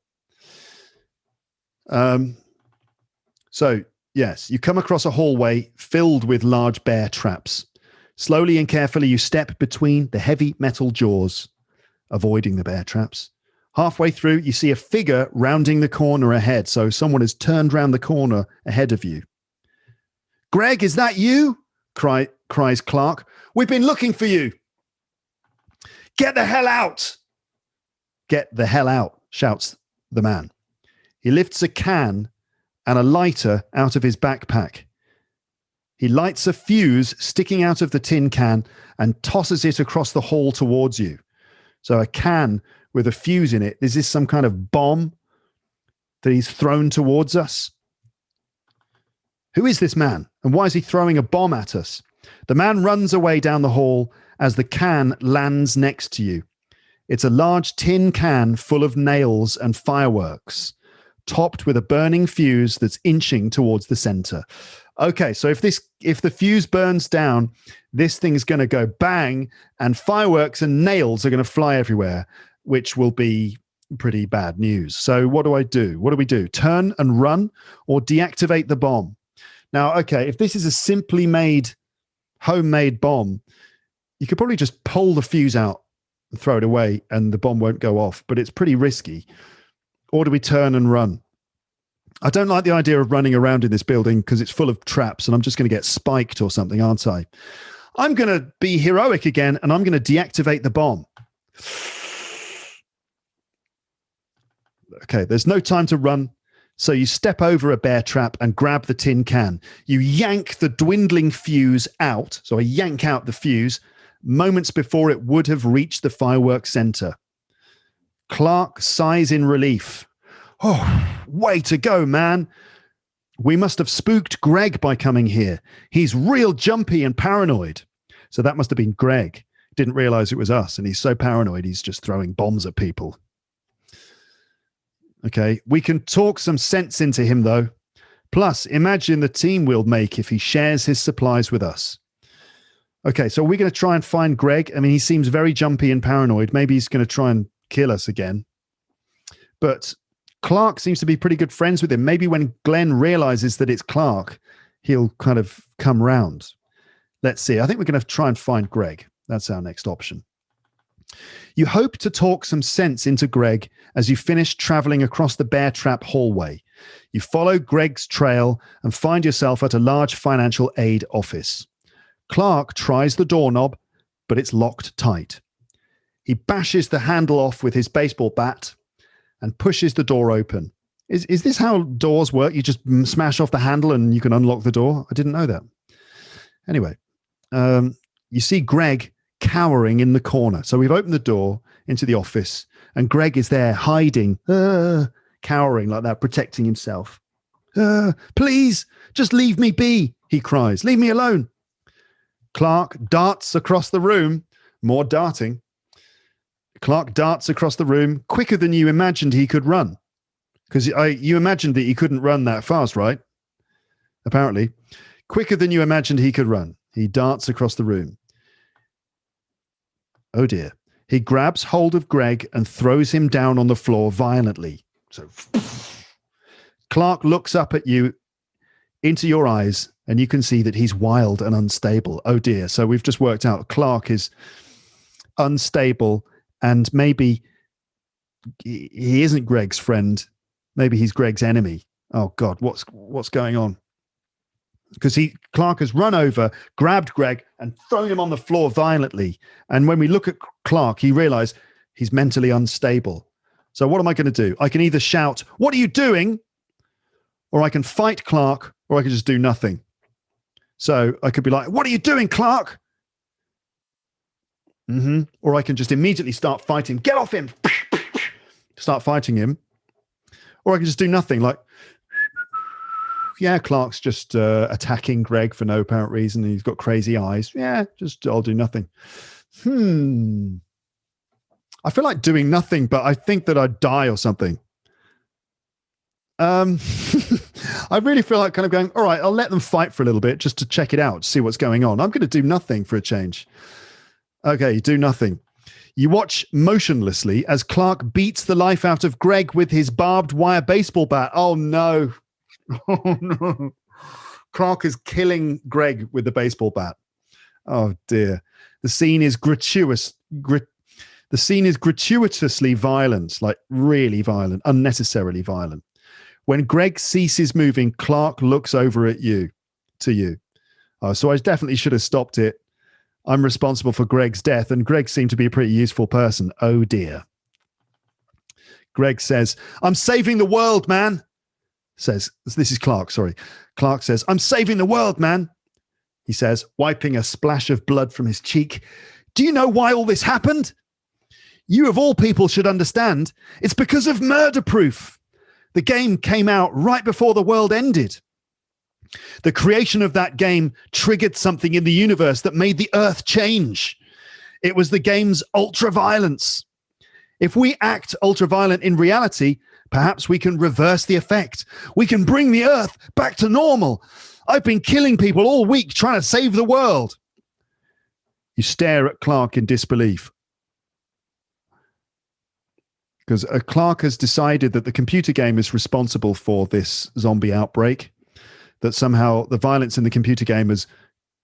So, yes, you come across a hallway filled with large bear traps. Slowly and carefully, you step between the heavy metal jaws, avoiding the bear traps. Halfway through, you see a figure rounding the corner ahead. So someone has turned round the corner ahead of you. Greg, is that you? Cries Clark. We've been looking for you. Get the hell out. Get the hell out, shouts the man. He lifts a can and a lighter out of his backpack. He lights a fuse sticking out of the tin can and tosses it across the hall towards you. So a can with a fuse in it. Is this some kind of bomb that he's thrown towards us? Who is this man? And why is he throwing a bomb at us? The man runs away down the hall as the can lands next to you. It's a large tin can full of nails and fireworks, topped with a burning fuse that's inching towards the center. Okay, so if the fuse burns down, this thing's going to go bang, and fireworks and nails are going to fly everywhere, which will be pretty bad news. So what do I do? What do we do? Turn and run or deactivate the bomb? Now, okay, if this is a simply made, homemade bomb, you could probably just pull the fuse out and throw it away and the bomb won't go off, but it's pretty risky. Or do we turn and run? I don't like the idea of running around in this building because it's full of traps and I'm just going to get spiked or something, aren't I? I'm going to be heroic again and I'm going to deactivate the bomb. Okay, there's no time to run. So you step over a bear trap and grab the tin can. You yank the dwindling fuse out. So I yank out the fuse moments before it would have reached the fireworks center. Clark sighs in relief. Oh, way to go, man. We must have spooked Greg by coming here. He's real jumpy and paranoid. So that must have been Greg. Didn't realize it was us. And he's so paranoid, he's just throwing bombs at people. Okay, we can talk some sense into him, though. Plus, imagine the team we'll make if he shares his supplies with us. Okay, so we're going to try and find Greg. I mean, he seems very jumpy and paranoid. Maybe he's going to try and kill us again. But Clark seems to be pretty good friends with him. Maybe when Glenn realizes that it's Clark, he'll kind of come round. Let's see. I think we're going to try and find Greg. That's our next option. You hope to talk some sense into Greg as you finish traveling across the bear trap hallway. You follow Greg's trail and find yourself at a large financial aid office. Clark tries the doorknob, but it's locked tight. He bashes the handle off with his baseball bat and pushes the door open. Is this how doors work? You just smash off the handle and you can unlock the door? I didn't know that. Anyway, you see Greg cowering in the corner. So we've opened the door into the office and Greg is there hiding, cowering like that, protecting himself. Please, just leave me be, he cries. Leave me alone. Clark darts across the room, more darting. Clark darts across the room quicker than you imagined he could run. Because you imagined that he couldn't run that fast, right? Apparently. Quicker than you imagined he could run. He darts across the room. Oh dear. He grabs hold of Greg and throws him down on the floor violently. So Clark looks up at you into your eyes And you can see that he's wild and unstable. Oh dear. So we've just worked out Clark is unstable, and maybe he isn't Greg's friend. Maybe he's Greg's enemy. Oh God, what's going on? Because Clark has run over, grabbed Greg, and thrown him on the floor violently. And when we look at Clark, he realized he's mentally unstable. So what am I going to do? I can either shout, "What are you doing?" Or I can fight Clark, or I can just do nothing. So I could be like, "What are you doing, Clark?" Or I can just immediately start fighting. "Get off him." Start fighting him. Or I can just do nothing, like, yeah, Clark's just attacking Greg for no apparent reason. He's got crazy eyes. Yeah, I'll do nothing. I feel like doing nothing, but I think that I'd die or something. I really feel like kind of going, all right, I'll let them fight for a little bit just to check it out, see what's going on. I'm going to do nothing for a change. Okay, do nothing. You watch motionlessly as Clark beats the life out of Greg with his barbed wire baseball bat. Oh, no. Oh, no. Clark is killing Greg with the baseball bat. Oh, dear. The scene is gratuitous. The scene is gratuitously violent, like really violent, unnecessarily violent. When Greg ceases moving, Clark looks over at you, to you. Oh, so I definitely should have stopped it. I'm responsible for Greg's death, and Greg seemed to be a pretty useful person. Oh, dear. Greg says, "I'm saving the world, man." Says, this is Clark, sorry. Clark says, "I'm saving the world, man." He says, wiping a splash of blood from his cheek. "Do you know why all this happened? You of all people should understand. It's because of Murder Proof. The game came out right before the world ended. The creation of that game triggered something in the universe that made the earth change. It was the game's ultraviolence. If we act ultraviolent in reality, perhaps we can reverse the effect. We can bring the earth back to normal. I've been killing people all week trying to save the world." You stare at Clark in disbelief. Because Clark has decided that the computer game is responsible for this zombie outbreak, that somehow the violence in the computer game has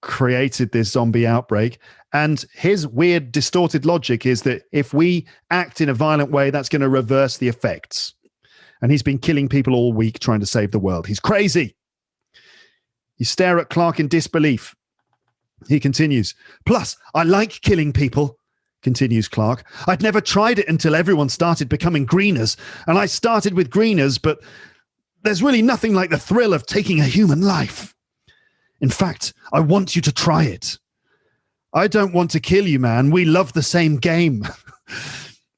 created this zombie outbreak. And his weird, distorted logic is that if we act in a violent way, that's going to reverse the effects. And he's been killing people all week trying to save the world. He's crazy. You stare at Clark in disbelief. He continues, "Plus, I like killing people," continues Clark. "I'd never tried it until everyone started becoming greeners. And I started with greeners, but there's really nothing like the thrill of taking a human life. In fact, I want you to try it. I don't want to kill you, man. We love the same game.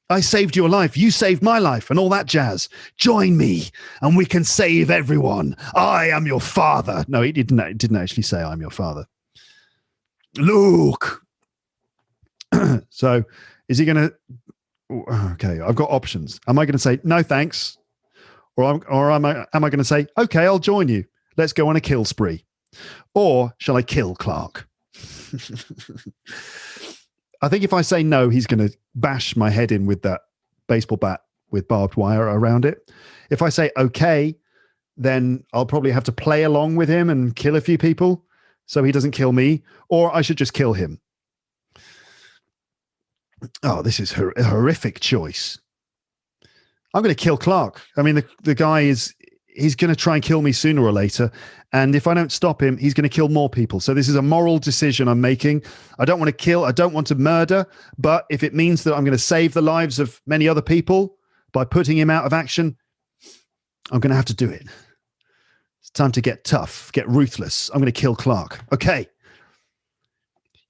I saved your life. You saved my life and all that jazz. Join me and we can save everyone. I am your father." No, he didn't actually say "I'm your father." "Look." So is he going to... Okay, I've got options. Am I going to say, "No, thanks"? Or am I going to say, "Okay, I'll join you. Let's go on a kill spree"? Or shall I kill Clark? I think if I say no, he's going to bash my head in with that baseball bat with barbed wire around it. If I say okay, then I'll probably have to play along with him and kill a few people so he doesn't kill me, or I should just kill him. Oh, this is a horrific choice. I'm going to kill Clark. I mean, the guy he's going to try and kill me sooner or later. And if I don't stop him, he's going to kill more people. So this is a moral decision I'm making. I don't want to kill. I don't want to murder. But if it means that I'm going to save the lives of many other people by putting him out of action, I'm going to have to do it. It's time to get tough, get ruthless. I'm going to kill Clark. Okay.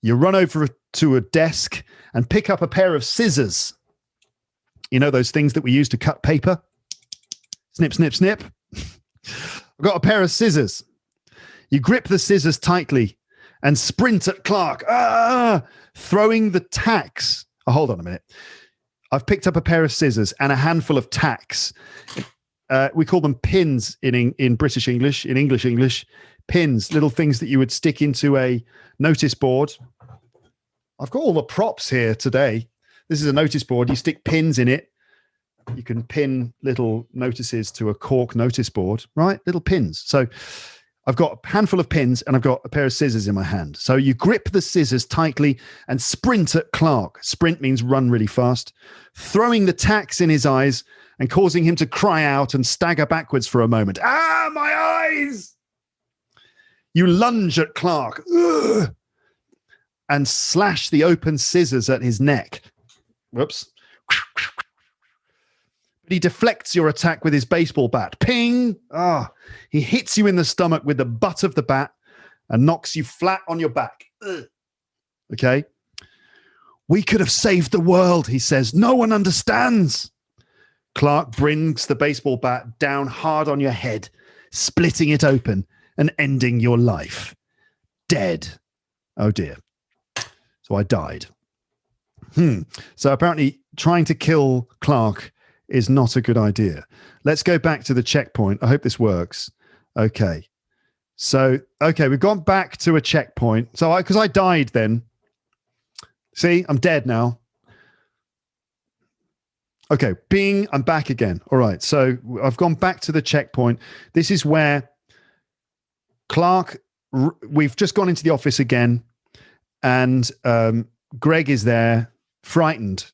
You run over to a desk and pick up a pair of scissors. You know, those things that we use to cut paper? Snip, snip, snip. I've got a pair of scissors. You grip the scissors tightly and sprint at Clark, throwing the tacks. Oh, hold on a minute. I've picked up a pair of scissors and a handful of tacks. We call them pins in British English, in English English. Pins, little things that you would stick into a notice board. I've got all the props here today. This is a notice board. You stick pins in it. You can pin little notices to a cork notice board, right? Little pins. So I've got a handful of pins and I've got a pair of scissors in my hand. So you grip the scissors tightly and sprint at Clark. Sprint means run really fast, throwing the tacks in his eyes and causing him to cry out and stagger backwards for a moment. Ah, my eyes! You lunge at Clark and slash the open scissors at his neck. Whoops. But he deflects your attack with his baseball bat. Ping! He hits you in the stomach with the butt of the bat and knocks you flat on your back. Okay? We could have saved the world, he says. No one understands. Clark brings the baseball bat down hard on your head, splitting it open and ending your life. Dead. Oh, dear. So I died. So apparently trying to kill Clark is not a good idea. Let's go back to the checkpoint. I hope this works. Okay. So, we've gone back to a checkpoint. So because I died then. See, I'm dead now. Okay, bing, I'm back again. All right, so I've gone back to the checkpoint. This is where Clark, we've just gone into the office again, and Greg is there, frightened,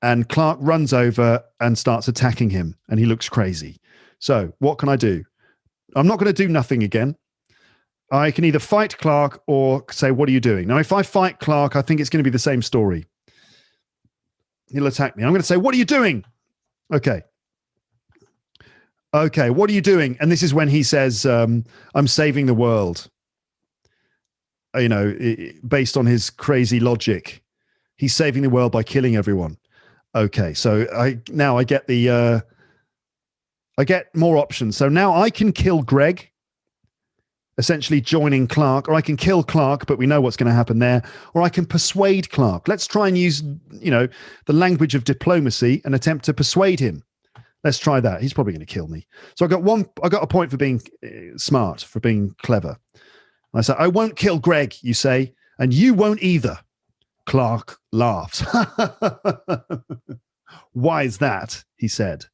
and Clark runs over and starts attacking him, and he looks crazy. So what can I do? I'm not going to do nothing again. I can either fight Clark or say, what are you doing? Now, if I fight Clark, I think it's going to be the same story. He'll attack me. I'm going to say, what are you doing? Okay, what are you doing? And this is when he says, I'm saving the world. You know, based on his crazy logic. He's saving the world by killing everyone. Okay, so I get more options. So now I can kill Greg, essentially joining Clark, or I can kill Clark, but we know what's going to happen there, or I can persuade Clark. Let's try and use, the language of diplomacy and attempt to persuade him. Let's try that. He's probably going to kill me. So I got a point for being smart, for being clever. And I say, I won't kill Greg, you say, and you won't either. Clark laughs. Why is that? He said.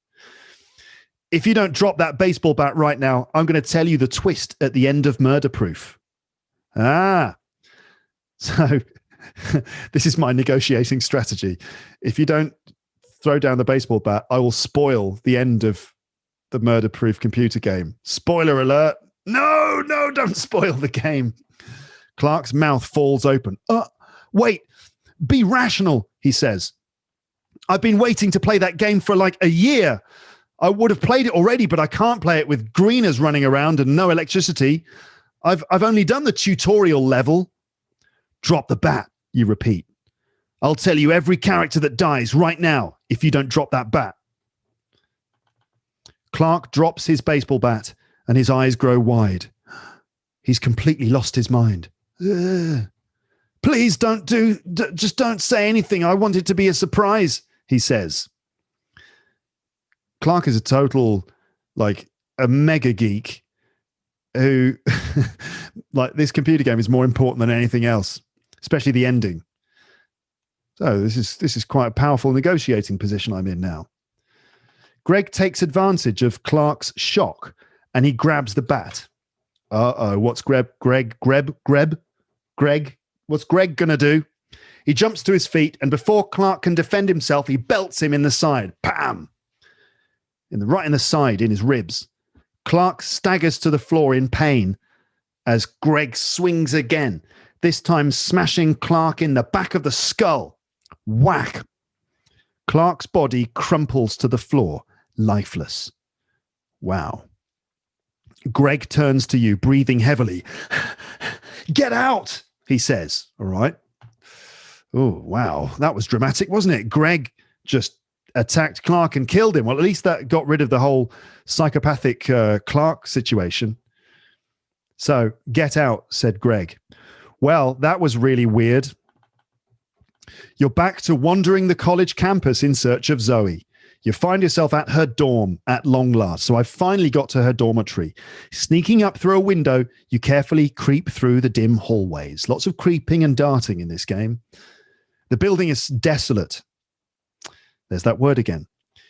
If you don't drop that baseball bat right now, I'm going to tell you the twist at the end of Murder Proof. So this is my negotiating strategy. If you don't throw down the baseball bat, I will spoil the end of the Murder Proof computer game. Spoiler alert. No, don't spoil the game. Clark's mouth falls open. Wait, be rational, he says. I've been waiting to play that game for like a year. I would have played it already, but I can't play it with greeners running around and no electricity. I've only done the tutorial level. Drop the bat, you repeat. I'll tell you every character that dies right now if you don't drop that bat. Clark drops his baseball bat and his eyes grow wide. He's completely lost his mind. Please just don't say anything. I want it to be a surprise, he says. Clark is a total, a mega geek who, this computer game is more important than anything else, especially the ending. So this is quite a powerful negotiating position I'm in now. Greg takes advantage of Clark's shock and he grabs the bat. What's Greg? What's Greg gonna do? He jumps to his feet and before Clark can defend himself, he belts him in the side. Pam! Right in the side, in his ribs. Clark staggers to the floor in pain as Greg swings again, this time smashing Clark in the back of the skull. Whack! Clark's body crumples to the floor, lifeless. Wow. Greg turns to you, breathing heavily. Get out, he says. All right. Oh, wow. That was dramatic, wasn't it? Greg just attacked Clark and killed him. Well, at least that got rid of the whole psychopathic Clark situation. So, get out, said Greg. Well, that was really weird. You're back to wandering the college campus in search of Zoe. You find yourself at her dorm at long last. So I finally got to her dormitory. Sneaking up through a window, you carefully creep through the dim hallways. Lots of creeping and darting in this game. The building is desolate. There's that word again.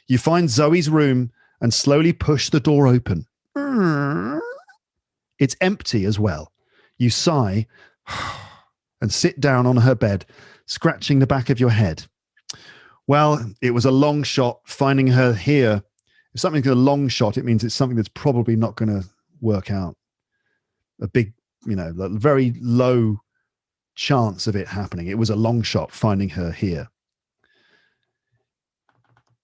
You find Zoe's room and slowly push the door open. It's empty as well. You sigh and sit down on her bed, scratching the back of your head. Well, it was a long shot finding her here. If something's a long shot, it means it's something that's probably not going to work out. A big, very low chance of it happening. It was a long shot finding her here.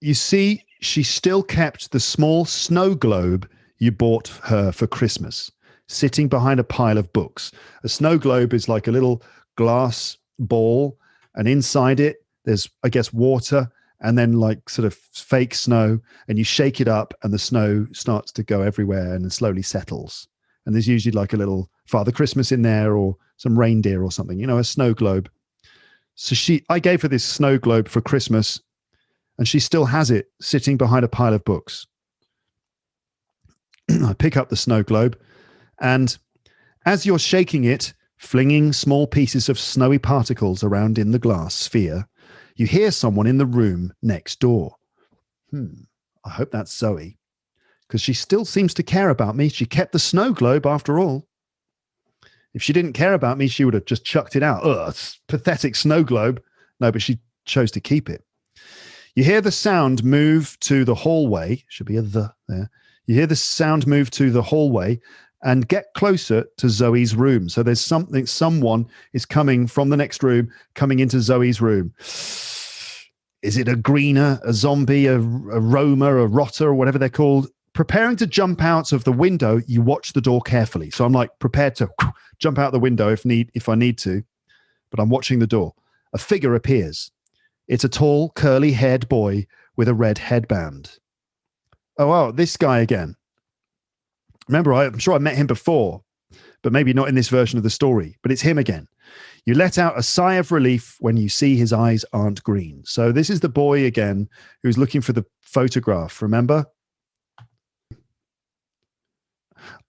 You see, she still kept the small snow globe you bought her for Christmas, sitting behind a pile of books. A snow globe is like a little glass ball, and inside it, there's, I guess, water and then like sort of fake snow, and you shake it up and the snow starts to go everywhere and then slowly settles. And there's usually like a little Father Christmas in there or some reindeer or something, a snow globe. So I gave her this snow globe for Christmas, and she still has it sitting behind a pile of books. I pick up the snow globe, and as you're shaking it, flinging small pieces of snowy particles around in the glass sphere, you hear someone in the room next door. I hope that's Zoe, because she still seems to care about me. She kept the snow globe after all. If she didn't care about me, she would have just chucked it out. Ugh, pathetic snow globe. No, but she chose to keep it. You hear the sound move to the hallway. Should be a the there. You hear the sound move to the hallway and get closer to Zoe's room. So there's someone is coming from the next room, coming into Zoe's room. Is it a greener, a zombie, a roamer, a rotter, or whatever they're called? Preparing to jump out of the window, you watch the door carefully. So I'm like prepared to jump out the window if I need to, but I'm watching the door. A figure appears. It's a tall, curly-haired boy with a red headband. Oh, this guy again. Remember, I'm sure I met him before, but maybe not in this version of the story, but it's him again. You let out a sigh of relief when you see his eyes aren't green. So this is the boy again who's looking for the photograph, remember?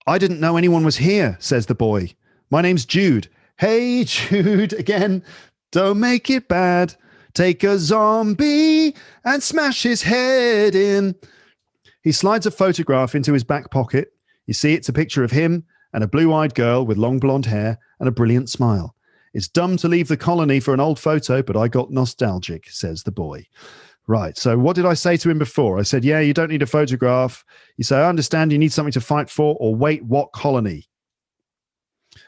I didn't know anyone was here, says the boy. My name's Jude. Hey, Jude, again. Don't make it bad. Take a zombie and smash his head in. He slides a photograph into his back pocket. You see, it's a picture of him and a blue-eyed girl with long blonde hair and a brilliant smile. It's dumb to leave the colony for an old photo, but I got nostalgic, says the boy. Right, so what did I say to him before? I said, yeah, you don't need a photograph. You say, I understand you need something to fight for, or wait, what colony?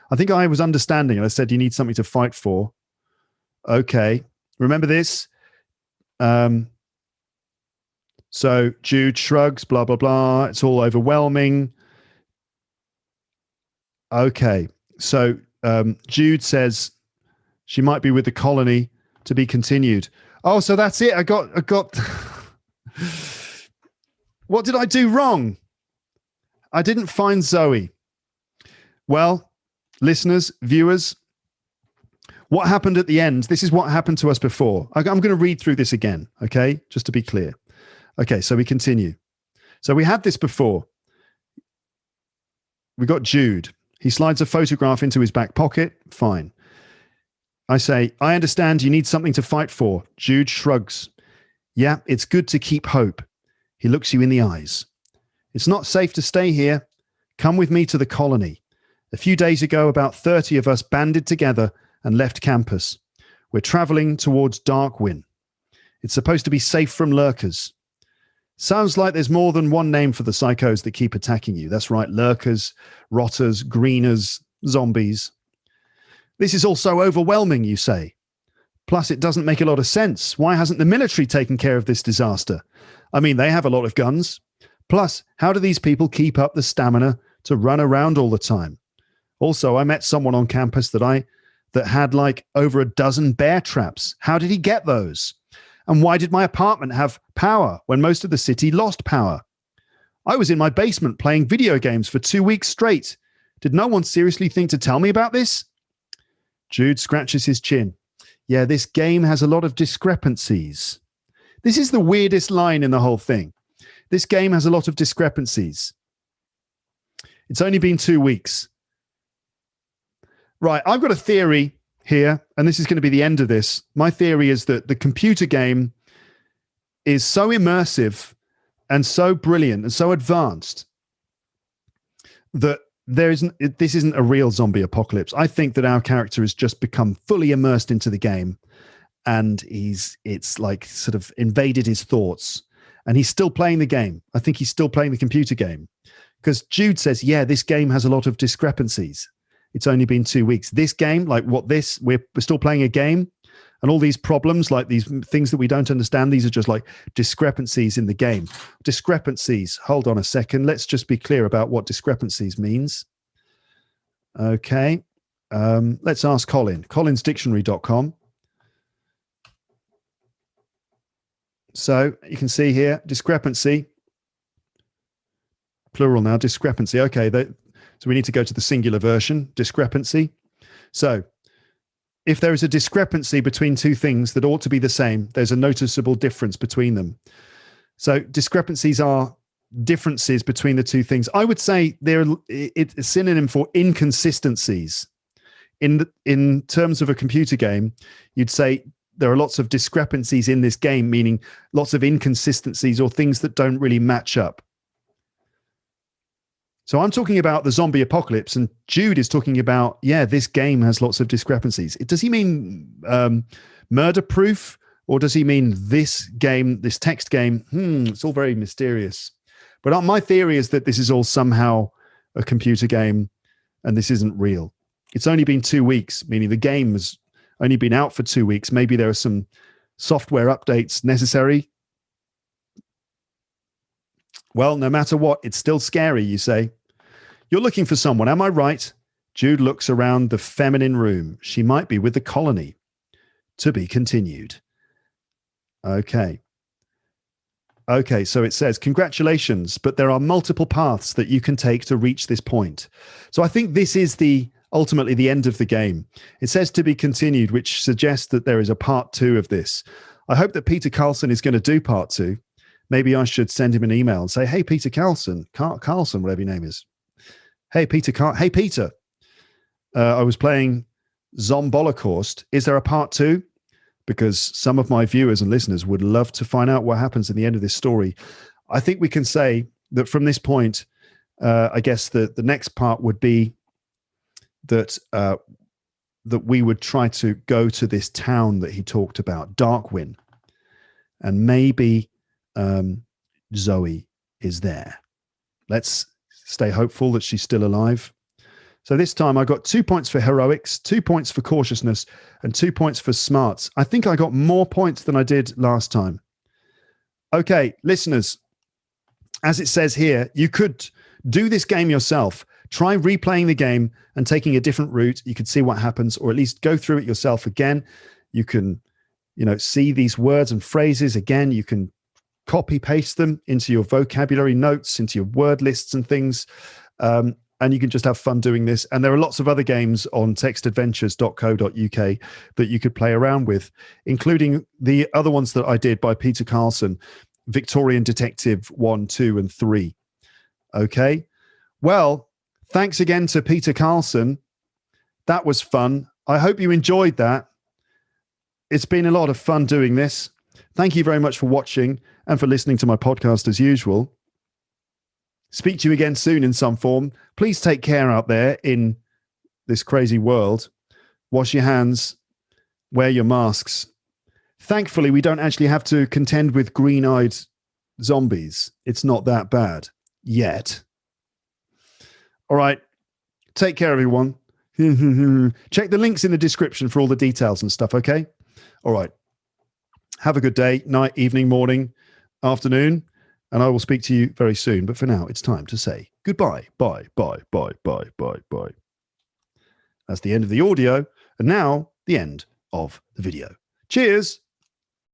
I think I was understanding, and I said, you need something to fight for. Okay, remember this? So Jude shrugs, blah, blah, blah. It's all overwhelming. Okay, so Jude says she might be with the colony, to be continued. Oh, so that's it. I got. What did I do wrong? I didn't find Zoe. Well, listeners, viewers, what happened at the end? This is what happened to us before. I'm going to read through this again, okay? Just to be clear. Okay, so we continue. So we had this before. We got Jude. He slides a photograph into his back pocket. Fine. I say, I understand you need something to fight for. Jude shrugs. Yeah, it's good to keep hope. He looks you in the eyes. It's not safe to stay here. Come with me to the colony. A few days ago, about 30 of us banded together and left campus. We're traveling towards Darkwing. It's supposed to be safe from lurkers. Sounds like there's more than one name for the psychos that keep attacking you. That's right, lurkers, rotters, greeners, zombies. This is all so overwhelming, you say. Plus, it doesn't make a lot of sense. Why hasn't the military taken care of this disaster? I mean, they have a lot of guns. Plus, how do these people keep up the stamina to run around all the time? Also, I met someone on campus that had like over a dozen bear traps. How did he get those? And why did my apartment have power when most of the city lost power? I was in my basement playing video games for 2 weeks straight. Did no one seriously think to tell me about this? Jude scratches his chin. Yeah, this game has a lot of discrepancies. This is the weirdest line in the whole thing. This game has a lot of discrepancies. It's only been 2 weeks. Right, I've got a theory here, and this is going to be the end of this. My theory is that the computer game is so immersive and so brilliant and so advanced that this isn't a real zombie apocalypse. I think that our character has just become fully immersed into the game, and it's like sort of invaded his thoughts, and he's still playing the game. I think he's still playing the computer game, because Jude says, yeah, this game has a lot of discrepancies. It's only been 2 weeks. This game, like we're still playing a game, and all these problems, like these things that we don't understand, these are just like discrepancies in the game. Discrepancies. Hold on a second. Let's just be clear about what discrepancies means. Okay. Let's ask Colin. Colinsdictionary.com. So you can see here, discrepancy. Plural now, discrepancy. Okay. So we need to go to the singular version, discrepancy. So if there is a discrepancy between two things that ought to be the same, there's a noticeable difference between them. So discrepancies are differences between the two things. I would say it's a synonym for inconsistencies. In terms of a computer game, you'd say there are lots of discrepancies in this game, meaning lots of inconsistencies or things that don't really match up. So I'm talking about the zombie apocalypse, and Jude is talking about, yeah, this game has lots of discrepancies. Does he mean murder proof, or does he mean this game, this text game? It's all very mysterious. But my theory is that this is all somehow a computer game, and this isn't real. It's only been 2 weeks, meaning the game has only been out for 2 weeks. Maybe there are some software updates necessary. Well, no matter what, it's still scary, you say. You're looking for someone, am I right? Jude looks around the feminine room. She might be with the colony. To be continued. Okay. Okay, so it says, congratulations, but there are multiple paths that you can take to reach this point. So I think this is ultimately the end of the game. It says to be continued, which suggests that there is a part 2 of this. I hope that Peter Carlson is going to do part 2. Maybe I should send him an email and say, hey, Peter Carlson, Carlson, whatever your name is. Hey, Peter, I was playing Zombolocaust. Is there a part 2? Because some of my viewers and listeners would love to find out what happens in the end of this story. I think we can say that from this point, I guess the next part would be that that we would try to go to this town that he talked about, Darkwyn, and maybe Zoe is there. Let's stay hopeful that she's still alive. So this time I got 2 points for heroics, 2 points for cautiousness, and 2 points for smarts. I think I got more points than I did last time. Okay, listeners, as it says here, you could do this game yourself. Try replaying the game and taking a different route. You could see what happens, or at least go through it yourself again. You can, see these words and phrases again. You can copy paste them into your vocabulary notes, into your word lists and things. And you can just have fun doing this. And there are lots of other games on textadventures.co.uk that you could play around with, including the other ones that I did by Peter Carlson, Victorian Detective 1, 2, and 3. Okay. Well, thanks again to Peter Carlson. That was fun. I hope you enjoyed that. It's been a lot of fun doing this. Thank you very much for watching and for listening to my podcast as usual. Speak to you again soon in some form. Please take care out there in this crazy world. Wash your hands. Wear your masks. Thankfully, we don't actually have to contend with green-eyed zombies. It's not that bad yet. All right. Take care, everyone. Check the links in the description for all the details and stuff, okay? All right. Have a good day, night, evening, morning, afternoon. And I will speak to you very soon. But for now, it's time to say goodbye. Bye, bye, bye, bye, bye, bye. That's the end of the audio. And now, the end of the video. Cheers.